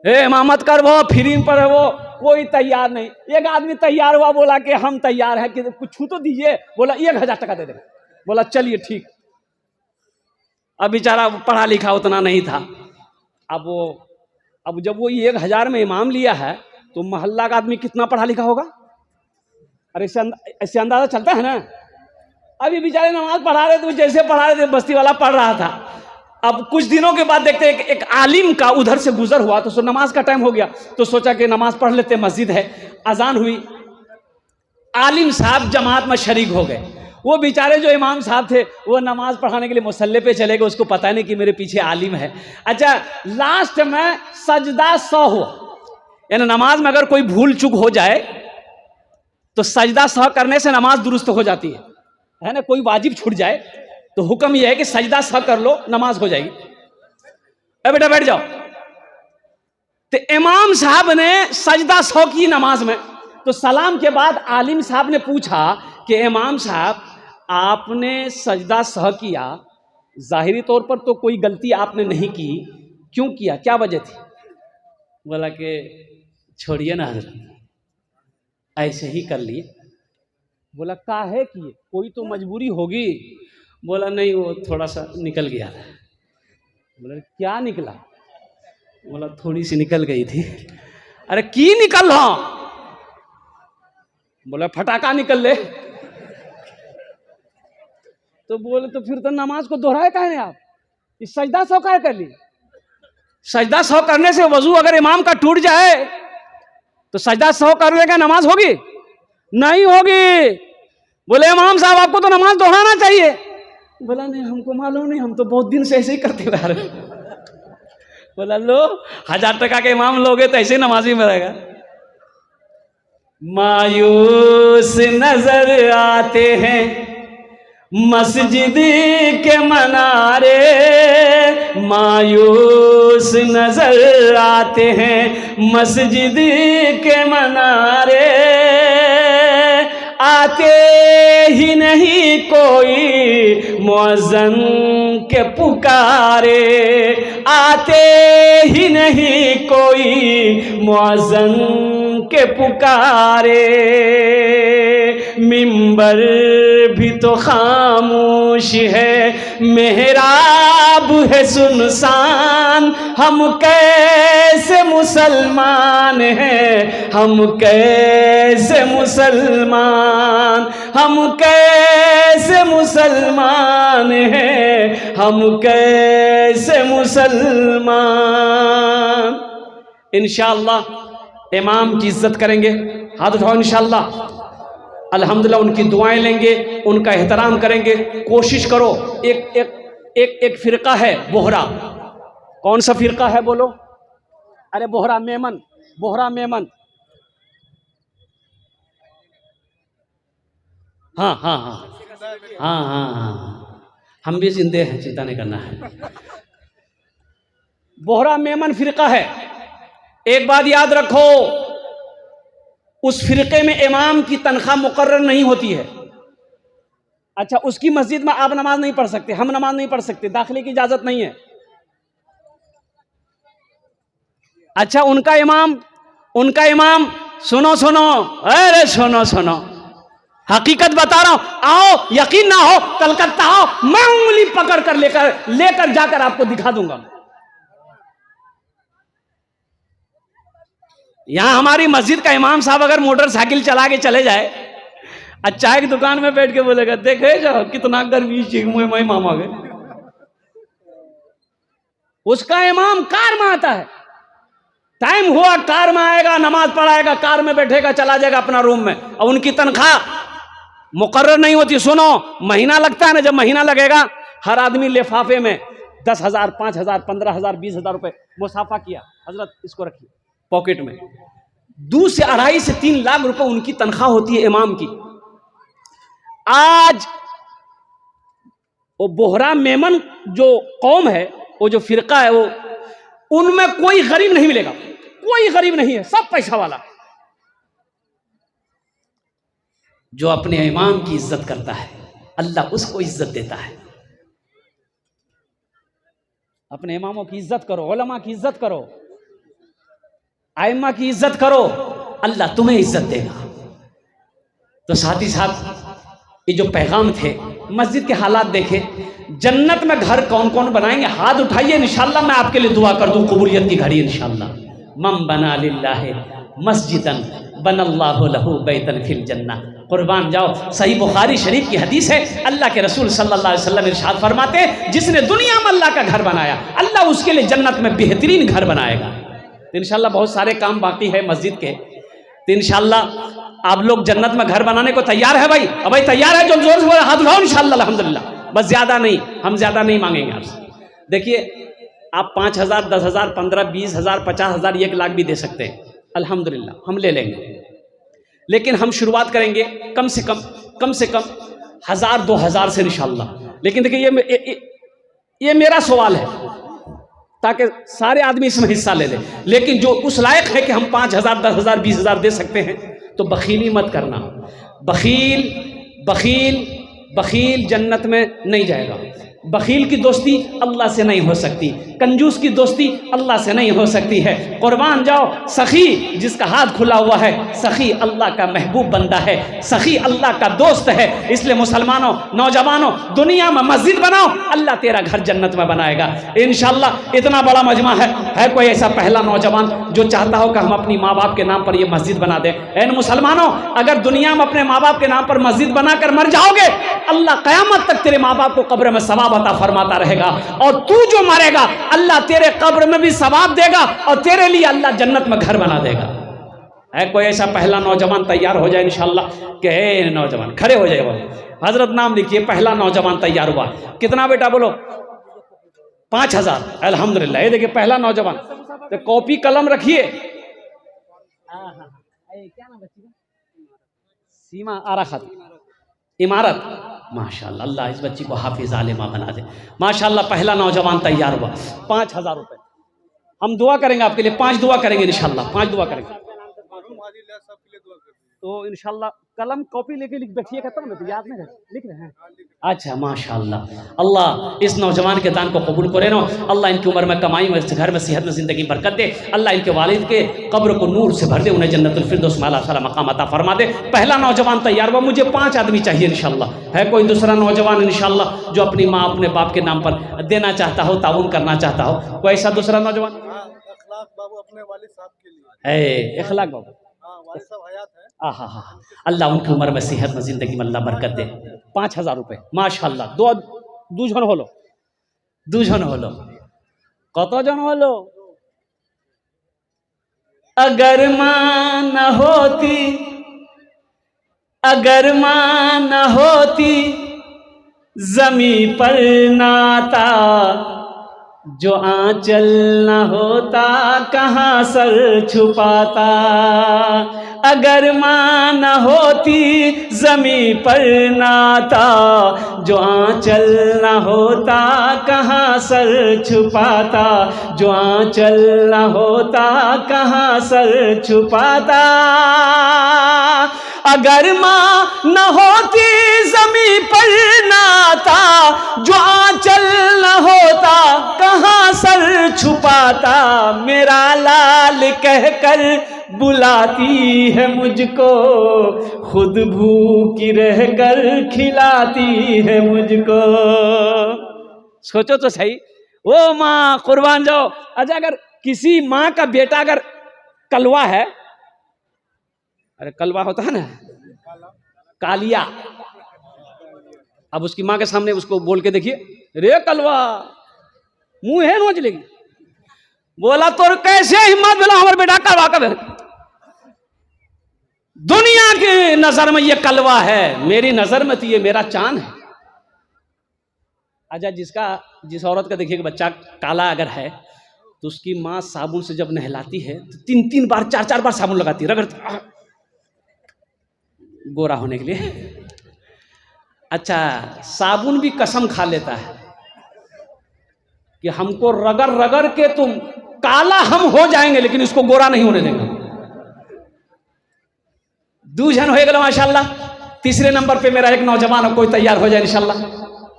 इमामत कर वो फ्री पर है वो, कोई तैयार नहीं। एक आदमी तैयार हुआ, बोला कि हम तैयार हैं, कि कुछ छू तो दीजिए। बोला 1000 टका दे देगा। बोला चलिए ठीक। अब बेचारा पढ़ा लिखा उतना नहीं था। अब जब वो 1000 में इमाम लिया है तो मोहल्ला का आदमी कितना पढ़ा लिखा होगा? अरे इससे अंदाजा चलता है ना। अभी बेचारे नमाज पढ़ा रहे थे, जैसे पढ़ा रहे थे बस्ती वाला पढ़ रहा था। अब कुछ दिनों के बाद देखते एक आलिम का उधर से गुजर हुआ, तो नमाज का टाइम हो गया, तो सोचा कि नमाज पढ़ लेते, मस्जिद है। अजान हुई, आलिम साहब जमात में शरीक हो गए। वो बेचारे जो इमाम साहब थे वो नमाज पढ़ाने के लिए मुसल्ले पे चले गए, उसको पता नहीं कि मेरे पीछे आलिम है। अच्छा, लास्ट में सजदा 100 हुआ, यानी नमाज में अगर कोई भूल चूक हो जाए तो सजदा 100 करने से नमाज दुरुस्त हो जाती है ना। कोई वाजिब छूट जाए तो हुक्म यह है कि सजदा 100 कर लो, नमाज हो जाएगी। ए बेटा बैठ जाओ। तो इमाम साहब ने सजदा 100 की नमाज में। तो सलाम के बाद आलिम साहब ने पूछा कि इमाम साहब, आपने सजदा 100 किया, जाहिरी तौर पर तो कोई गलती आपने नहीं की, क्यों किया, क्या वजह थी? बोला कि छोड़िए ना हजरत, ऐसे ही कर लिए। बोला काहे किए, कोई तो मजबूरी होगी? बोला नहीं, वो थोड़ा सा निकल गया। बोला क्या निकला? बोला थोड़ी सी निकल गई थी। अरे की निकल रहा? बोला फटाका निकल ले। तो बोले तो फिर तो नमाज को दोहराए काहे आप, इस सजदा 100 काहे कर ली? सजदा 100 करने से वजू अगर इमाम का टूट जाए तो सजदा 100 करने का नमाज होगी? नहीं होगी। बोले इमाम साहब आपको तो नमाज दोहराना चाहिए। बोला नहीं, हमको मालूम नहीं, हम तो बहुत दिन से ऐसे ही करते हुए आ रहे। बोला लो, 1000 टका के इमाम लोगे तो ऐसे नमाजी में रहेगा। मायूस नजर आते हैं मस्जिद के मनारे, मायूस नजर आते हैं मस्जिद के मनारे, आते ही नहीं कोई मुअज्जिन के पुकारे, आते ही नहीं कोई मुअज्जिन के पुकारे, मिंबर भी तो खामोश है, मेहराब है सुनसान, हम कैसे मुसलमान हैं, हम कैसे मुसलमान, हम कैसे मुसलमान हैं, हम कैसे मुसलमान। इंशाअल्लाह इमाम की इज्जत करेंगे, हाथ उठाओ इंशाअल्लाह। अल्हम्दुलिल्लाह उनकी दुआएं लेंगे, उनका एहतराम करेंगे। कोशिश करो, एक फिरका है बोहरा। कौन सा फिरका है बोलो? अरे बोहरा मेमन, बोहरा मेमन। हाँ हाँ हाँ हाँ हाँ हाँ, हम भी जिंदे हैं, चिंता नहीं करना है। बोहरा मेमन फिरका है। एक बात याद रखो, उस फिरके में इमाम की तनख्वाह मुकर्रर नहीं होती है। अच्छा, उसकी मस्जिद में आप नमाज नहीं पढ़ सकते, हम नमाज नहीं पढ़ सकते, दाखिले की इजाजत नहीं है। अच्छा, उनका इमाम सुनो सुनो, अरे सुनो सुनो, हकीकत बता रहा हूं, आओ यकीन ना हो कलकत्ता आओ, मैं उंगली पकड़ कर लेकर जाकर आपको दिखा दूंगा। यहां हमारी मस्जिद का इमाम साहब अगर मोटरसाइकिल चला के चले जाए, चाय की दुकान में बैठ के बोलेगा देखे जाओ कितना गर्मी मैं मामा गए। उसका इमाम कार में आता है, टाइम हुआ कार में आएगा, नमाज पढ़ाएगा, कार में बैठेगा, चला जाएगा अपना रूम में, और उनकी तनख्वाह मुकर्रर नहीं होती। सुनो, महीना लगता है ना, जब महीना लगेगा हर आदमी लिफाफे में 10,000, 5,000, 15,000, 20,000 रुपए मुसाफा किया, हजरत इसको रखिए पॉकेट में। 2 से 2.5 से 3 लाख रुपए उनकी तनख्वाह होती है इमाम की। आज वो बोहरा मेमन जो कौम है, वो जो फिरका है, वो उनमें कोई गरीब नहीं मिलेगा, कोई गरीब नहीं है, सब पैसा वाला। जो अपने इमाम की इज्जत करता है अल्लाह उसको इज्जत देता है। अपने इमामों की इज्जत करो, उलमा की इज्जत करो, आइम्मा की इज्जत करो, अल्लाह तुम्हें इज्जत देगा। तो साथ ही साथ ये जो पैगाम थे, मस्जिद के हालात देखे, जन्नत में घर कौन कौन बनाएंगे हाथ उठाइए, इंशाल्लाह मैं आपके लिए दुआ कर दूं कबूलियत की घड़ी इंशाल्लाह। मम बना लिल्लाहि मस्जिदन बनल्लाहु लहू बैतन फिल जन्नह। कुर्बान जाओ, सही बुखारी शरीफ की हदीस है, अल्लाह के रसूल सल्लल्लाहु अलैहि वसल्लम इरशाद फरमाते हैं, जिसने दुनिया में अल्लाह का घर बनाया अल्लाह उसके लिए जन्नत में बेहतरीन घर बनाएगा। तो इंशाल्लाह बहुत सारे काम बाकी है मस्जिद के, तो इंशाल्लाह आप लोग जन्नत में घर बनाने को तैयार है भाई? अब भाई तैयार है? जो जोर से बोले हाथ उठाओ इंशाल्लाह अल्हम्दुलिल्लाह। बस ज्यादा नहीं, हम ज्यादा नहीं मांगेंगे आपसे। देखिए आप 5,000, 10,000, 15, 20,000, 50,000, 1 लाख भी दे सकते हैं, अल्हम्दुलिल्लाह हम ले लेंगे। लेकिन हम शुरुआत करेंगे कम से कम 1,000, 2,000 से इंशाल्लाह। लेकिन देखिए ये मेरा सवाल है ताकि सारे आदमी इसमें हिस्सा ले लें। लेकिन जो उस लायक है कि हम 5,000, 10,000, 20,000 दे सकते हैं तो बखीली मत करना। बखील जन्नत में नहीं जाएगा। बखील की दोस्ती अल्लाह से नहीं हो सकती, कंजूस की दोस्ती अल्लाह से नहीं हो सकती है। कुर्बान जाओ, सखी जिसका हाथ खुला हुआ है, सखी अल्लाह का महबूब बंदा है, सखी अल्लाह का दोस्त है। इसलिए मुसलमानों, नौजवानों, दुनिया में मस्जिद बनाओ, अल्लाह तेरा घर जन्नत में बनाएगा इंशाल्लाह। इतना बड़ा मजमा है कोई ऐसा पहला नौजवान जो चाहता हो कि हम अपनी माँ बाप के नाम पर ये मस्जिद बना दें? ऐन मुसलमानों, अगर दुनिया में अपने माँ बाप के नाम पर मस्जिद बनाकर मर जाओगे, अल्लाह क़यामत तक तेरे माँ बाप को कब्र में सवाब अता फरमाता रहेगा। और तू जो मरेगा अल्लाह तेरे कब्र में भी सवाब देगा और तेरे लिए अल्लाह जन्नत में घर बना देगा। है कोई ऐसा पहला नौजवान? तैयार हो जाए इंशाल्लाह। के नौजवान खड़े हो जाए, बोलो हजरत नाम लिखिए। पहला नौजवान तैयार हुआ। कितना बेटा? बोलो 5,000। अल्हम्दुलिल्लाह। ये देखिए पहला नौजवान। तो कॉपी कलम रखिए। क्या नाम बच्ची का? सीमा आरा खातून, इमारत। माशाल्लाह, अल्लाह इस बच्ची को हाफिज आलिमा बना दे। माशाल्लाह पहला नौजवान तैयार हुआ। 5,000 रुपए हम दुआ करेंगे आपके लिए। 5 दुआ करेंगे इंशाल्लाह, 5 दुआ करेंगे। तो इंशाल्लाह कलम कॉपी लेके लिख बैठिएगा तब ना, तो याद नहीं लिख रहे हैं। अच्छा माशाल्लाह, अल्लाह इस नौजवान के दान को कबूल करे ना। अल्लाह इनकी उम्र में, कमाई में, घर में, सेहत में, जिंदगी में बरकत दे। अल्लाह इनके वालिद के कब्र को नूर से भर दे, उन्हें जन्नतुल फिरदौस में आला मकाम अता फरमा दे। पहला नौजवान तैयार हुआ। मुझे 5 आदमी चाहिए इंशाल्लाह। है कोई दूसरा नौजवान इंशाल्लाह जो अपनी माँ, अपने बाप के नाम पर देना चाहता हो, ताउन करना चाहता हो? कोई ऐसा दूसरा नौजवान? इखलाक बाबू अपने वालिद साहब के लिए। इखलाक बाबू आहा, अल्लाह उनकी उम्र में, सेहत में, जिंदगी में अल्लाह बरकत दे। 5,000 रुपए माशाल्लाह। दुजन होलो, दुजन होलो, कतजन होलो? अगर माँ न होती, अगर माँ न होती जमी पर नाता, जो आंचल न होता कहाँ सर छुपाता। अगर माँ न होती जमी पर नाता, जो आंचल न होता कहाँ सर छुपाता, जो आंचल न होता कहाँ सर छुपाता। अगर माँ न होती जमी पर नाता, जो आंचल न होता कहाँ सर छुपाता। मेरा लाल कहकर बुलाती है मुझको, खुद भूखी रहकर खिलाती है मुझको। सोचो तो सही, ओ माँ कुर्बान जाओ। अच्छा अगर किसी माँ का बेटा अगर कलवा है, अरे कलवा होता है ना, कालिया, अब उसकी माँ के सामने उसको बोल के देखिए, रे कलवा, मुंह है नोच लेगी। बोला तो कैसे हिम्मत मिला हमारे बेटा कलवा का? दुनिया की नजर में ये कलवा है, मेरी नजर में तो ये मेरा चांद है। अच्छा जिस औरत का देखिए बच्चा काला अगर है तो उसकी माँ साबुन से जब नहलाती है तो 3-3 बार 4-4 बार साबुन लगाती है, रगड़ती, गोरा होने के लिए। अच्छा साबुन भी कसम खा लेता है कि हमको रगड़ रगड़ के तुम काला हम हो जाएंगे लेकिन इसको गोरा नहीं होने देंगे। दूजन हो गया माशाल्लाह। तीसरे नंबर पे मेरा एक नौजवान हो, कोई तैयार हो जाए इंशाल्लाह,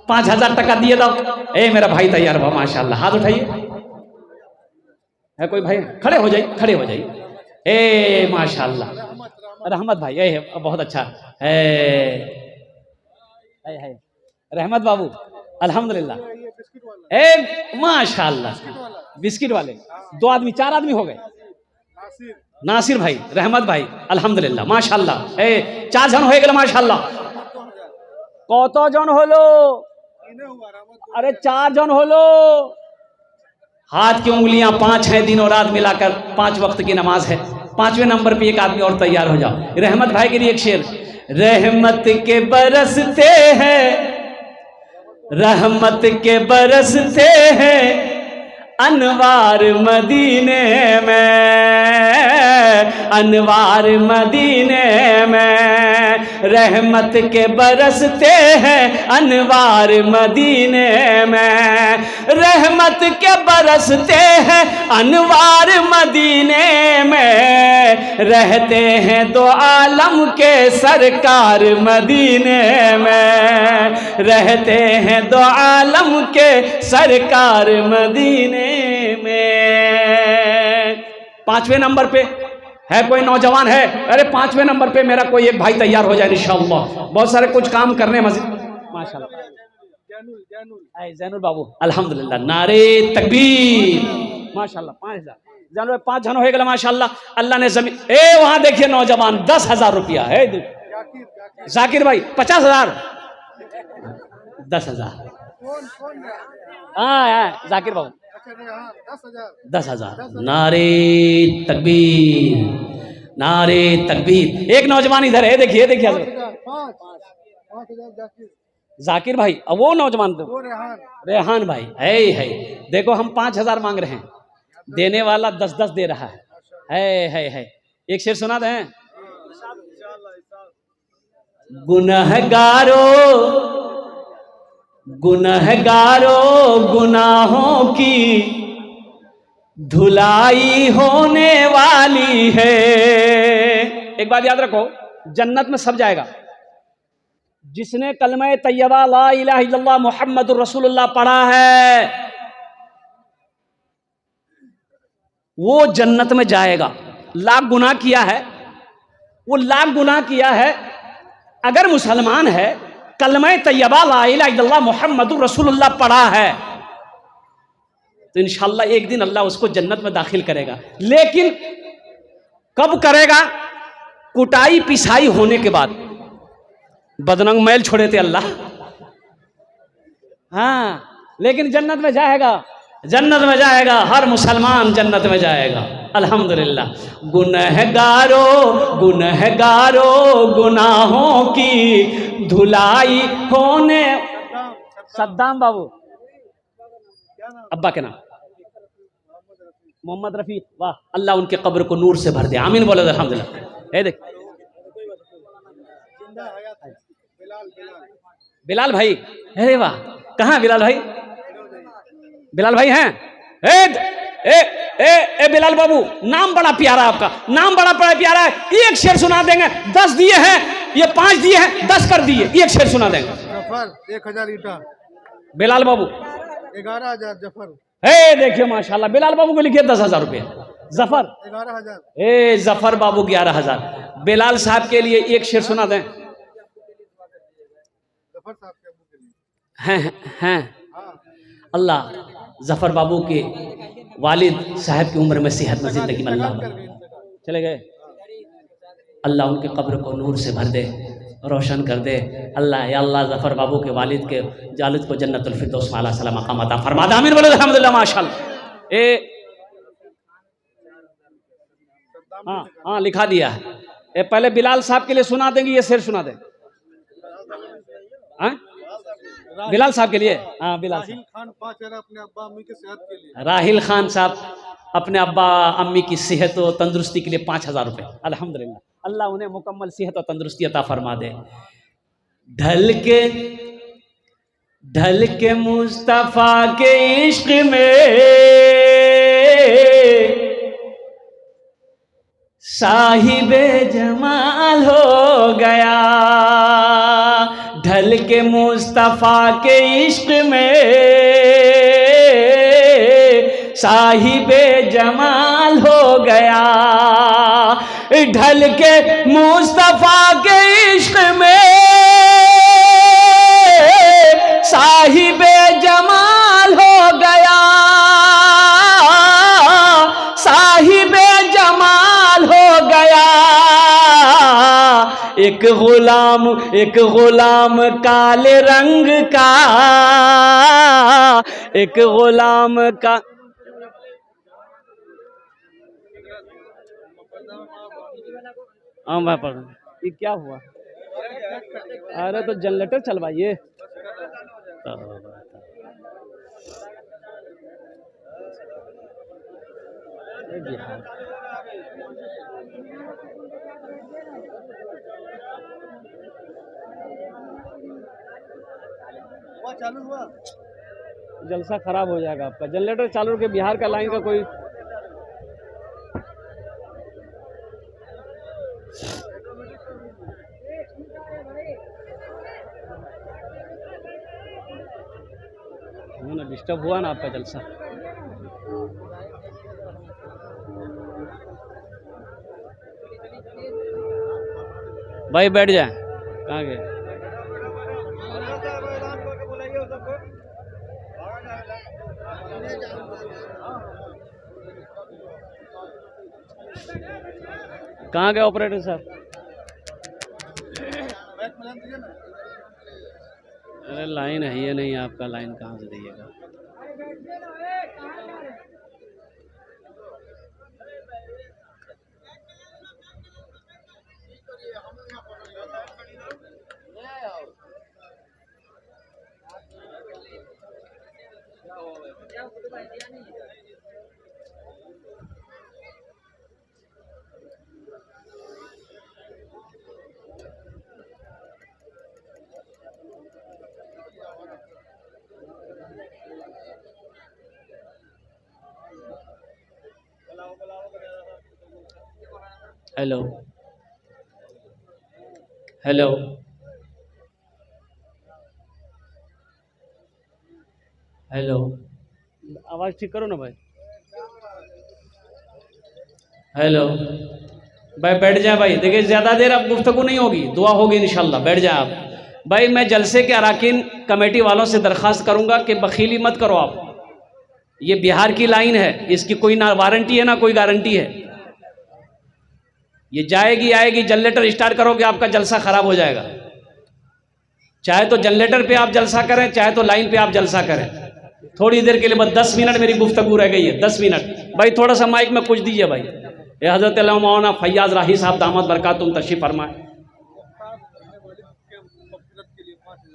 5,000 टका दिए दो। ए मेरा भाई तैयार हुआ माशाल्लाह, हाथ उठाइए। है कोई भाई? खड़े हो जाइए, खड़े हो जाइए। ए माशाल्लाह, रहमत भाई, ए बहुत अच्छा है रहमत बाबू, अल्हम्दुलिल्लाह। ए माशाल्लाह, बिस्किट वाले 2 आदमी 4 आदमी हो गए। नासिर भाई, रहमत भाई, अल्हम्दुलिल्लाह माशाल्लाह। ए 4 जन हो गए माशाल्लाह। कत जन हलो? अरे 4 जन हलो। हाथ की उंगलियां 5 हैं, दिन और रात मिलाकर 5 वक्त की नमाज है। 5वें नंबर पे एक आदमी और तैयार हो जाओ। रहमत भाई के लिए एक शेर। रहमत के बरसते हैं, रहमत के बरसते हैं अनवार मदीने में, अनवार मदीने में। रहमत के बरसते हैं अनवार मदीने में, रहमत के बरसते हैं अनवार मदीने में। रहते हैं 2 आलम के सरकार मदीने में, रहते हैं 2 आलम के सरकार मदीने में। 5वें नंबर पे है कोई नौजवान है? अरे 5वें नंबर पे मेरा कोई एक भाई तैयार हो जाए इंशाअल्लाह। बहुत सारे कुछ काम करने मस्जिद माशाल्लाह। जैनुल बाबू, अल्हम्दुलिल्लाह, नारे तकबीर माशाल्लाह। 5,000 जैनुल 5 जन हो गए माशाल्लाह। अल्लाह ने जमीन, ए वहां देखिए नौजवान, 10,000 रुपया है। जाकिर भाई 50,000, 10,000। हाँ जाकिर बाबू 10,000। नारे तकबीर, नारे तकबीर। एक नौजवान इधर है, देखिए देखिए जाकिर भाई। अब वो नौजवान तो रेहान भाई है। देखो हम 5,000 मांग रहे हैं, देने वाला 10-10 दे रहा है। एक शेर सुना दें। गुनहगारों गुनहगारों गुनाहों की धुलाई होने वाली है। एक बात याद रखो, जन्नत में सब जाएगा जिसने कलमा तैयबा ला इलाहा इल्लल्लाह मुहम्मदुर रसूलुल्लाह पढ़ा है, वो जन्नत में जाएगा। लाख गुनाह किया है, वो लाख गुनाह किया है, अगर मुसलमान है, कलमा तैयबा ला इलाहा इल्लल्लाह मुहम्मदुर रसूलुल्लाह पढ़ा है, तो इंशाअल्लाह एक दिन अल्लाह उसको जन्नत में दाखिल करेगा। लेकिन कब करेगा? कुटाई पिसाई होने के बाद। बदनंग मैल छोड़े थे अल्लाह। हाँ, लेकिन जन्नत में जाएगा, जन्नत में जाएगा, हर मुसलमान जन्नत में जाएगा अल्हम्दुलिल्लाह। गुनहगारों गुनहगारों गुनाहों की धुलाई होने। सद्दाम बाबू, अब्बा के नाम मोहम्मद रफी, वाह, अल्लाह उनके कब्र को नूर से भर दे, आमीन बोलो अल्हम्दुलिल्लाह। देख बिलाल भाई, अरे वाह, कहाँ बिलाल भाई? बिलाल भाई हैं? ए बिलाल बाबू, नाम बड़ा प्यारा आपका, नाम बड़ा प्यारा है। एक शेर सुना देंगे। 10 दिए हैं, ये 5 दिए हैं, 10 कर दिए, एक शेर सुना देंगे। जफर 1,000 ईटा। बिलाल बाबू 11,000। जफर, देखिए माशाल्लाह, बिलाल बाबू को लिखिए 10,000 रुपये। जफर 11,000। जफर बाबू 11,000। बिलाल साहब के लिए एक शेर सुना दें। हैं अल्लाह जफर बाबू के वालिद साहब की उम्र में सेहत में जिंदगी में अल्लाह चले गए, अल्लाह उनके कब्र को नूर से भर दे, रोशन कर दे। अल्लाह या अल्लाह जफर बाबू के वालिद के जालिद को जन्नतुल फिरदौस में आला सलाम मकाम अता फरमा दे, आमीन बोलो अल्हम्दुलिल्लाह माशाअल्लाह। हाँ लिखा दिया है। पहले बिलाल साहब के लिए सुना देंगे, ये शेर सुना दें। बिलाल साहब के लिए, हाँ बिलाल खान, 5,000 अपने अब्बा अम्मी की सेहत के लिए। राहिल खान साहब अपने अब्बा अम्मी की सेहत और तंदुरुस्ती के लिए 5,000 रुपये। अल्हम्दुलिल्लाह, अल्लाह उन्हें मुकम्मल सेहत और तंदुरुस्ती अता फरमा दे। ढल के मुस्तफा के इश्क में साहिबे जमाल हो गया, ढल के मुस्तफा के इश्क में साहिबे जमाल हो गया, ढल के मुस्तफा के इश्क में साहिबे जमाल हो गया, साहिबे जमाल हो गया। एक गुलाम काले रंग का, एक गुलाम का। हाँ भाई पढ़, ये क्या हुआ? अरे तो जनरेटर चलवाइए। चालू हुआ, जलसा खराब हो जाएगा आपका। जनरेटर चालू के बिहार का लाइन का कोई ना डिस्टर्ब हुआ ना आपका जलसा। भाई बैठ जाए। कहाँ गए? कहाँ गए ऑपरेटर साहब? अरे लाइन है ये नहीं, आपका लाइन कहाँ से दिएगा? हेलो हेलो हेलो, आवाज़ ठीक करो ना भाई। हेलो भाई बैठ जाए भाई। देखिए ज़्यादा देर अब गुफ्तगू नहीं होगी, दुआ होगी इंशाल्लाह। बैठ जाए आप भाई। मैं जलसे के अराकीन कमेटी वालों से दरख्वास्त करूंगा कि बखीली मत करो आप। ये बिहार की लाइन है, इसकी कोई ना वारंटी है ना कोई गारंटी है। ये जाएगी आएगी, जनरेटर स्टार्ट करोगे आपका जलसा खराब हो जाएगा। चाहे तो जनरेटर पे आप जलसा करें, चाहे तो लाइन पे आप जलसा करें। थोड़ी देर के लिए बस 10 मिनट मेरी गुफ्तगू रह गई है, 10 मिनट भाई। थोड़ा सा माइक में कुछ दीजिए भाई। ये हज़रत मौलाना फैयाज राही साहब दामद बरकातुहुम तशरीफ फरमाए।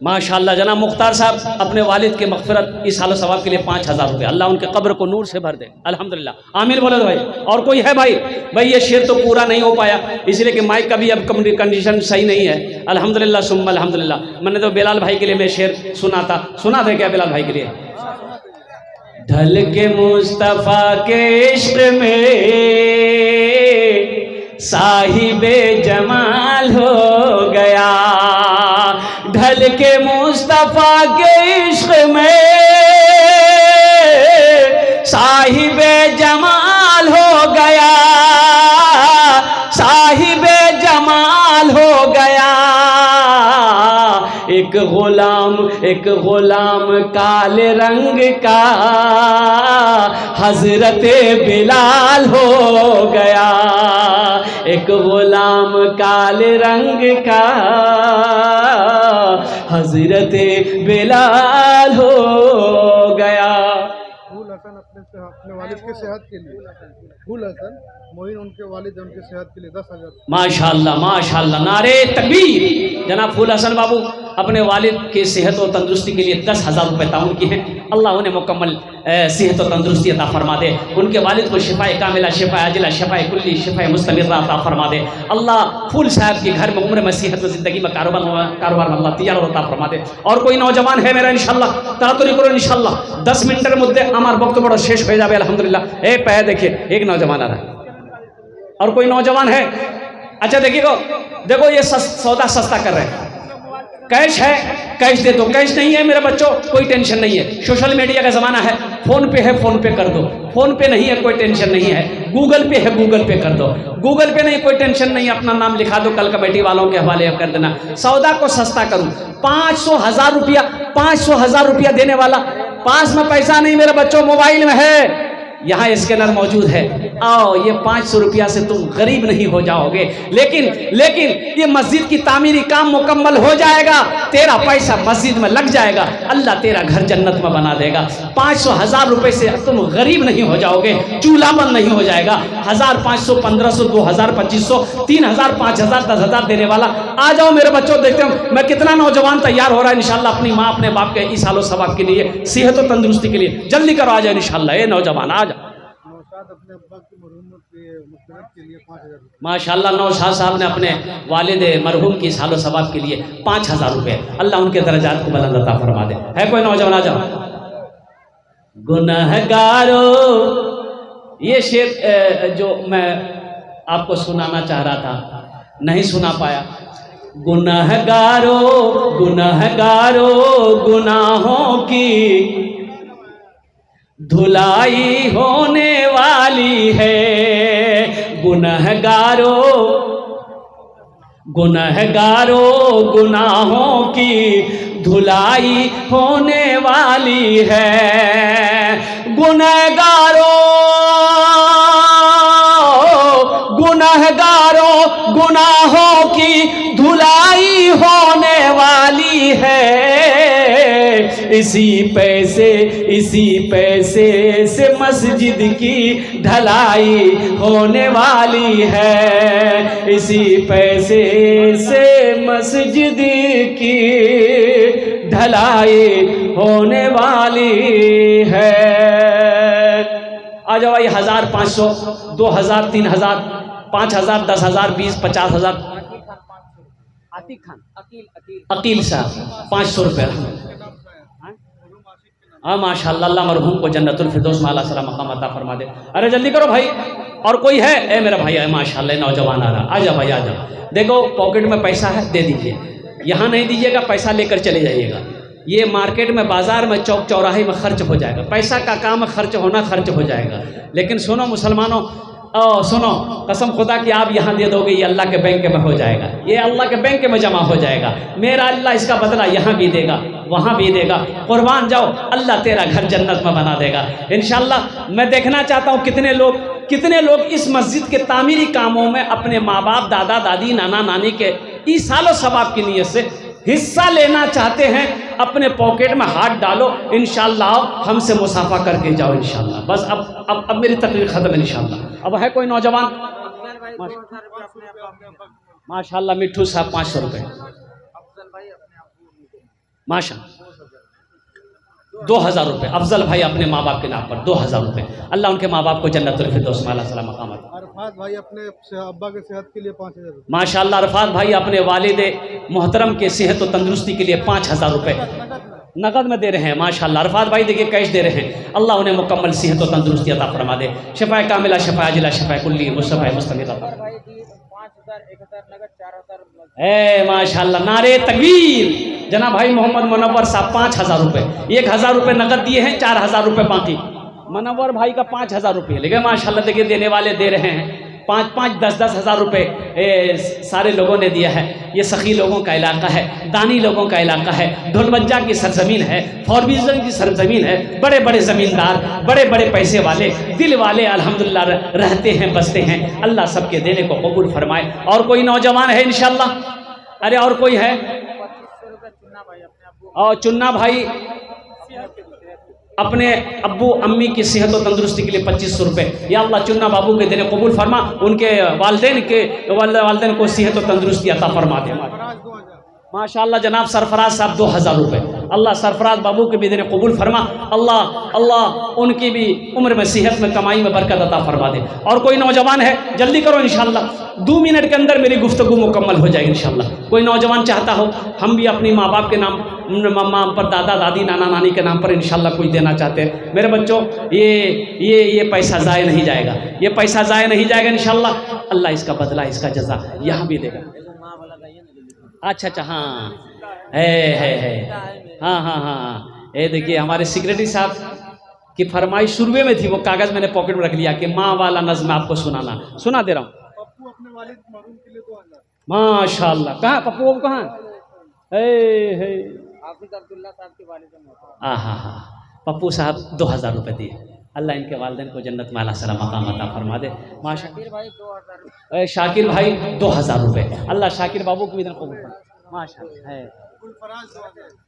माशाअल्लाह जनाब मुख्तार साहब अपने वालिद के मग़फ़िरत इस हाल सवाब के लिए 5000 रुपये, अल्लाह उनके कब्र को नूर से भर दे। अल्हम्दुलिल्लाह आमीन बोले भाई। और कोई है भाई? ये शेर तो पूरा नहीं हो पाया इसलिए कि माइक का भी अब कंडीशन सही नहीं है। अल्हम्दुलिल्लाह सुम्मा अल्हम्दुलिल्लाह। मैंने तो बिलाल भाई के लिए मैं शेर सुना था क्या बिलाल भाई के लिए? ढल के मुस्तफ़ा के इश्क में साहिबे जमाल हो गया, ढल के मुस्तफ़ा के इश्क में साहिबे जमाल हो गया, साहिबे जमाल हो गया। एक गुलाम काले रंग का हजरत बिलाल हो गया, एक गुलाम काले रंग का हजरत बिलाल हो गया। फूल हसन अपने वालिद के सेहत के लिए, फूल हसन मोइन उनके वालिद उनके सेहत के लिए 10,000। माशाअल्लाह माशाअल्लाह, नारे तकबीर। जनाब फूल हसन बाबू अपने वालिद के सेहत और तंदुरुस्ती के लिए 10,000 रुपये ताउन की हैं। अल्लाह उन्हें मुकम्मल सेहत और तंदुरुस्ती अता फरमा दे। उनके वालिद को शिफाए कामिला, शिफाए आजिला, शिफाए कुल्ली, शिफाए मुस्तमिर्रा अता फरमा दे। अल्लाह फूल साहब के घर में उम्र में सेहत में ज़िंदगी में कारोबार में अल्लाह तिजारत अता फरमा दे। और कोई नौजवान है मेरा इंशाल्लाह तातुरी करो इंशाल्लाह 10 मिनटेर मध्य हमार वक्त बड़ा शेष हो जाए अल्हम्दुलिल्लाह। ए पे देखिए एक नौजवान आ रहा है, और कोई नौजवान है? अच्छा देखिए, देखो ये सौदा सस्ता कर रहे हैं। कैश है, कैश दे दो। कैश नहीं है मेरे बच्चों, कोई टेंशन नहीं है। सोशल मीडिया का ज़माना है, फ़ोन पे है, फ़ोन पे कर दो। फ़ोन पे नहीं है, कोई टेंशन नहीं है। गूगल पे है, गूगल पे कर दो। गूगल पे नहीं, कोई टेंशन नहीं, अपना नाम लिखा दो, कल कमेटी वालों के हवाले कर देना। सौदा को सस्ता करूँ, 500,000 रुपया, 500,000 रुपया देने वाला, पास में पैसा नहीं मेरे बच्चों, मोबाइल में है, यहाँ स्कैनर मौजूद है, आओ ये 500 रुपया से तुम गरीब नहीं हो जाओगे। लेकिन ये मस्जिद की तामीरी काम मुकम्मल हो जाएगा, तेरा पैसा मस्जिद में लग जाएगा, अल्लाह तेरा घर जन्नत में बना देगा। 500,000 रुपये से तुम गरीब नहीं हो जाओगे, चूल्हा बंद नहीं हो जाएगा। 1,000, 500, 1,500, 2,000, 2,500, 3,000, 5,000, 10,000 देने वाला। आ जाओ मेरे बच्चों, देखते हो मैं कितना नौजवान तैयार हो रहा है इंशाल्लाह अपनी माँ अपने बाप के इस हालो सवाब के लिए, सेहत और तंदुरुस्ती के लिए। जल्दी करो, आ जाए इंशाल्लाह। ये नौजवान आ जाओ। अपने अब्बा की मरहूमत के लिए 5,000 रुपये। माशाल्लाह नौशाद साहब ने अपने वालिद मरहूम की सालो सवाब के लिए 5,000 रुपये, अल्लाह उनके दर्जात को बुलंद अता फरमा दे। है कोई नौजवान? आ जाओ। गुनहगारो, ये शेर जो मैं आपको सुनाना चाह रहा था, नहीं सुना पाया। गुनहगारो गुनहगारो गुनाहों की धुलाई होने वाली है। गुनहगारो गुनहगारो गुनाहों की धुलाई होने वाली है। गुनहगारो गुनहगारो गुनाहों की धुलाई होने वाली है। इसी पैसे से मस्जिद की ढलाई होने वाली है। इसी पैसे से मस्जिद की ढलाई होने वाली है। आ जाओ भाई, 1,000, 500, 2,000, 3,000, 5,000, 10,000, 20, 50,000। अकील साहब 500 रुपये। हाँ माशाल्लाह, अल्लाह मरहूम को जन्नतुल फिरदौस में आला सलाम मकाम अता फरमा दे। अरे जल्दी करो भाई। और कोई है? ए मेरा भाई है माशाल्लाह, नौजवान आ रहा, आ जाओ भाई आ जाओ। देखो पॉकेट में पैसा है, दे दीजिए। यहाँ नहीं दीजिएगा, पैसा लेकर चले जाइएगा। ये मार्केट में, बाजार में, चौक चौराहे में खर्च हो जाएगा। पैसा का काम खर्च होना, खर्च हो जाएगा। लेकिन सुनो मुसलमानों, सुनो, कसम खुदा कि आप यहाँ दे दोगे, ये अल्लाह के बैंक में हो जाएगा, ये अल्लाह के बैंक में जमा हो जाएगा। मेरा अल्लाह इसका बदला यहाँ भी देगा, वहाँ भी देगा। कुर्बान जाओ, अल्लाह तेरा घर जन्नत में बना देगा इंशाल्लाह। मैं देखना चाहता हूँ कितने लोग इस मस्जिद के तामीरी कामों में अपने माँ बाप, दादा दादी, नाना नानी के ईसालो सवाब की नीयत से हिस्सा लेना चाहते हैं। अपने पॉकेट में हाथ डालो, इंशाल्लाह हमसे मुसाफा करके जाओ इंशाल्लाह। बस अब मेरी तकरीर खत्म है इंशाल्लाह। अब है कोई नौजवान? माशाल्लाह मिट्ठू साहब 500 रुपये। माशा 2,000 रुपये अफजल भाई अपने माँ बाप के नाम पर 2,000 रुपये। अल्लाह उनके माँ बाप को जन्नतुल फिरदौस में आला सलाम मकाम अता। अरफात भाई अपने अब्बा के सेहत के लिए 5,000 रुपये। माशाल्लाह अरफात भाई अपने वालिद मोहतरम के सेहत और तंदुरुस्ती के लिए 5,000 रुपये नकद में दे रहे हैं। माशाल्लाह अरफात भाई देखिए कैश दे रहे हैं। अल्लाह उन्हें मुकम्मल सेहत और तंदुरुस्ती अता फरमा दे। शफा कामिला, शफा अजिला, शफा कुल्ली, मुस्तफा मुस्तमिर। ए माशाल्लाह, नारे तकबीर। जनाब भाई मोहम्मद मुनव्वर साहब 5,000 रुपये, 1,000 रुपये नकद दिए हैं, 4,000 रुपये बाकी। मुनव्वर भाई का 5,000 रुपये, लेकिन माशाल्लाह देखिए देने वाले दे रहे हैं 5-5, 10-10 हज़ार रुपये सारे लोगों ने दिया है। ये सखी लोगों का इलाका है, दानी लोगों का इलाका है, ढोलबज्जा की सरजमीन है, फॉरबिजन की सरजमीन है। बड़े बड़े ज़मींदार, बड़े बड़े पैसे वाले, दिल वाले अल्हम्दुलिल्लाह रहते हैं, बसते हैं। अल्लाह सबके देने को कबूल फरमाए। और कोई नौजवान है इंशाल्लाह? अरे और कोई है? और चुन्ना भाई अपने अब्बू अम्मी की सेहत और तंदुरुस्ती के लिए 2,500 रुपये। या अल्लाह चुन्ना बाबू के देने कबूल फरमा, उनके वालदेन को सेहत और तंदुरुस्ती अता फरमा दे। माशाअल्लाह जनाब सरफराज साहब 2000 रुपये। अल्लाह सरफराज बाबू के भी देने कबूल फरमा। अल्लाह उनकी भी उम्र में सेहत में कमाई में बरकत अता फरमा दे। और कोई नौजवान है जल्दी करो इंशाअल्लाह, 2 मिनट के अंदर मेरी गुफ्तगू मुकम्मल हो जाएगी इंशाअल्लाह। कोई नौजवान चाहता हो, हम भी अपनी माँ बाप के नाम, मम्मा पर, दादा दादी नाना नानी के नाम पर इंशाअल्लाह कोई देना चाहते हैं, मेरे बच्चों ये पैसा ज़ाय नहीं जाएगा, ये पैसा ज़ाय नहीं जाएगा इंशाअल्लाह। अल्लाह इसका बदला, इसका जज़ा यहाँ भी देगा। अच्छा हाँ है हाँ। ये देखिए हमारे सेक्रेटरी साहब की फरमाइश शुरुए में थी, वो कागज़ मैंने पॉकेट में रख लिया कि माँ वाला नज़्म आपको सुना दे रहा हूँ। पप्पू अपने वालिद मरहूम के लिए 2000। माशाअल्लाह। कहाँ पप्पू बाबू कहाँ है? हाँ, पप्पू साहब 2000 रुपये दिए। अल्लाह इनके वालिदैन को जन्नत में आला सलाम मकाम अता फरमा दे। माशाअल्लाह। शाकिर भाई 2000 रुपये। अल्लाह शाकिर बाबू को भी कबूल फरमा। माशाअल्लाह है।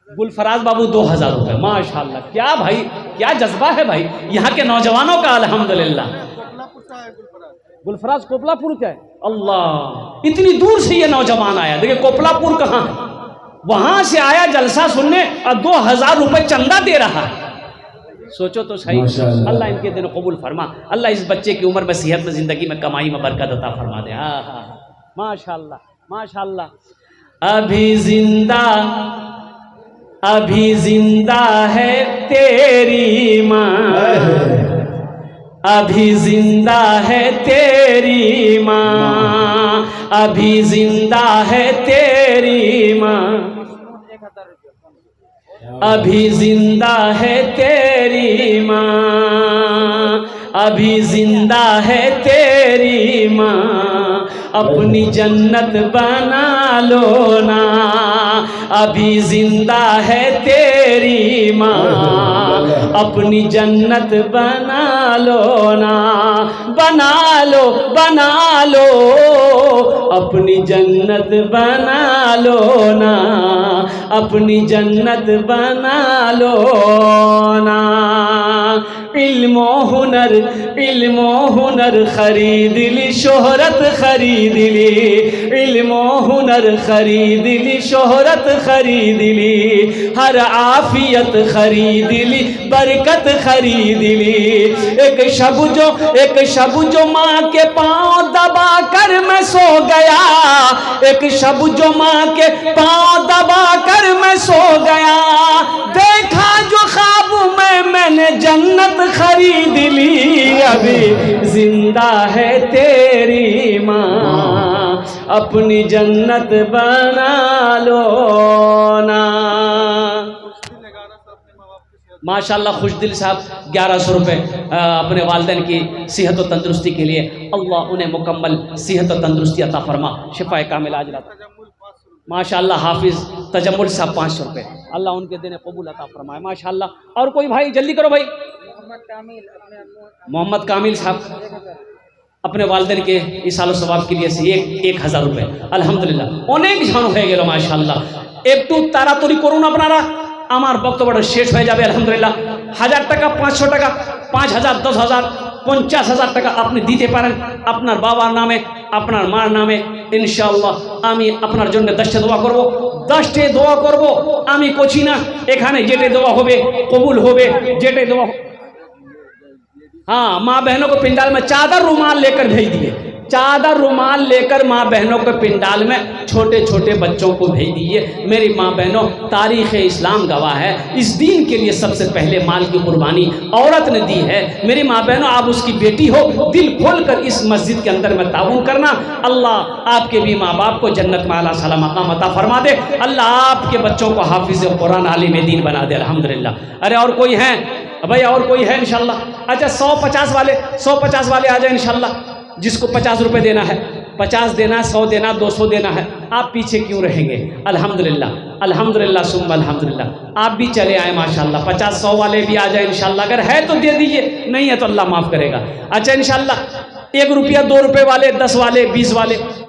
गुलफराज बाबू 2000 रुपये। माशाअल्लाह, क्या भाई, क्या जज्बा है भाई यहाँ के नौजवानों का। अल्हम्दुलिल्लाह। गुलफराज कोपलापुर का है। अल्लाह, इतनी दूर से ये नौजवान आया। देखिए कोपलापुर कहाँ है, वहां से आया जलसा सुनने और 2000 रुपये चंदा दे रहा है। सोचो तो सही। अल्लाह इनके दिन कबूल फरमा। अल्लाह इस बच्चे की उम्र में, सेहत में, ज़िंदगी में, कमाई में बरकत अता फरमा दे। हाँ माशाअल्लाह माशाअल्लाह। अभी जिंदा है तेरी माँ, अभी जिंदा है तेरी माँ, अभी जिंदा है तेरी माँ, अभी जिंदा है तेरी माँ, अभी जिंदा है तेरी माँ, अपनी जन्नत बना लो ना, अभी जिंदा है तेरी माँ, अपनी जन्नत बना लो ना, बना लो अपनी जन्नत बना लो ना, अपनी जन्नत बना लो ना। इल्मो हुनर खरीद ली, शोहरत खरीद ली, इल्मो हुनर खरीद ली, शोहरत खरीद ली, हर आफियत खरीद ली, बरकत खरीद ली। एक शब जो माँ के पाँव दबा कर मैं सो गया, एक शब जो माँ के पाँव दबा कर मैं सो गया, देखा जो ख्वाब में मैंने जन्नत खरीद ली, अभी जिंदा है तेरी माँ, अपनी जन्नत बना लो ना। माशाअल्लाह खुशदिल साहब 1100 रुपये अपने वालिदैन की सेहत और तंदुरुस्ती के लिए, अल्लाह उन्हें मुकम्मल सेहत और तंदुरुस्ती अता फरमा, शिफाए कामिल आजिला। माशाअल्लाह हाफिज़ तजम्मुल साहब 500 रुपये, अल्लाह उनके देने कबूल अता फरमाए। माशाअल्लाह। और कोई भाई जल्दी करो भाई। मोहम्मद कामिल साहब अपने वालिदैन के इसालो सवाब के लिए से 1000 रुपये। अल्हम्दुलिल्लाह अनेक জন হয়ে গেল माशाअल्लाह। একটু তাড়াতাড়ি করুন আপনারা, আমার বক্তব্যটা শেষ হয়ে যাবে। আলহামদুলিল্লাহ 1000 টাকা, 500 টাকা, 5000, 10,000, 50,000 টাকা আপনি দিতে পারেন আপনার বাবার নামে, আপনার মার নামে। ইনশাআল্লাহ আমি আপনার জন্য 10টা দোয়া করব, 10টে দোয়া করব। আমি করছি না, এখানে যেটা দোয়া হবে কবুল হবে, যেটা দোয়া। हाँ, माँ बहनों को पिंडाल में चादर रुमाल लेकर भेज दिए, चादर रुमाल लेकर माँ बहनों के पिंडाल में छोटे छोटे बच्चों को भेज दिए। मेरी माँ बहनों, तारीख़ इस्लाम गवाह है, इस दीन के लिए सबसे पहले माल की कुर्बानी औरत ने दी है। मेरी माँ बहनों, आप उसकी बेटी हो, दिल खोल कर इस मस्जिद के अंदर में ताउन करना। अल्लाह आपके भी माँ बाप को जन्नत में आला सलाम मकाम अता फरमा दे। अल्लाह आपके बच्चों को हाफिज़ कुरान आलिम दीन बना दे। अल्हम्दुलिल्लाह। अरे और कोई है भाई? और कोई है इंशाल्लाह? अच्छा 150 वाले आ जाए इंशाल्लाह। जिसको 50 रुपये देना है, 50 देना, 100 देना, 200 देना है, आप पीछे क्यों रहेंगे? अल्हम्दुलिल्लाह अल्हम्दुलिल्लाह सुम्मा अल्हम्दुलिल्लाह। आप भी चले आए माशाल्लाह। 50-100 वाले भी आ जाए इंशाल्लाह। अगर है तो दे दीजिए, नहीं है तो अल्लाह माफ़ करेगा। अच्छा इंशाल्लाह 1 रुपया, 2 रुपये वाले, 10 वाले, 20 वाले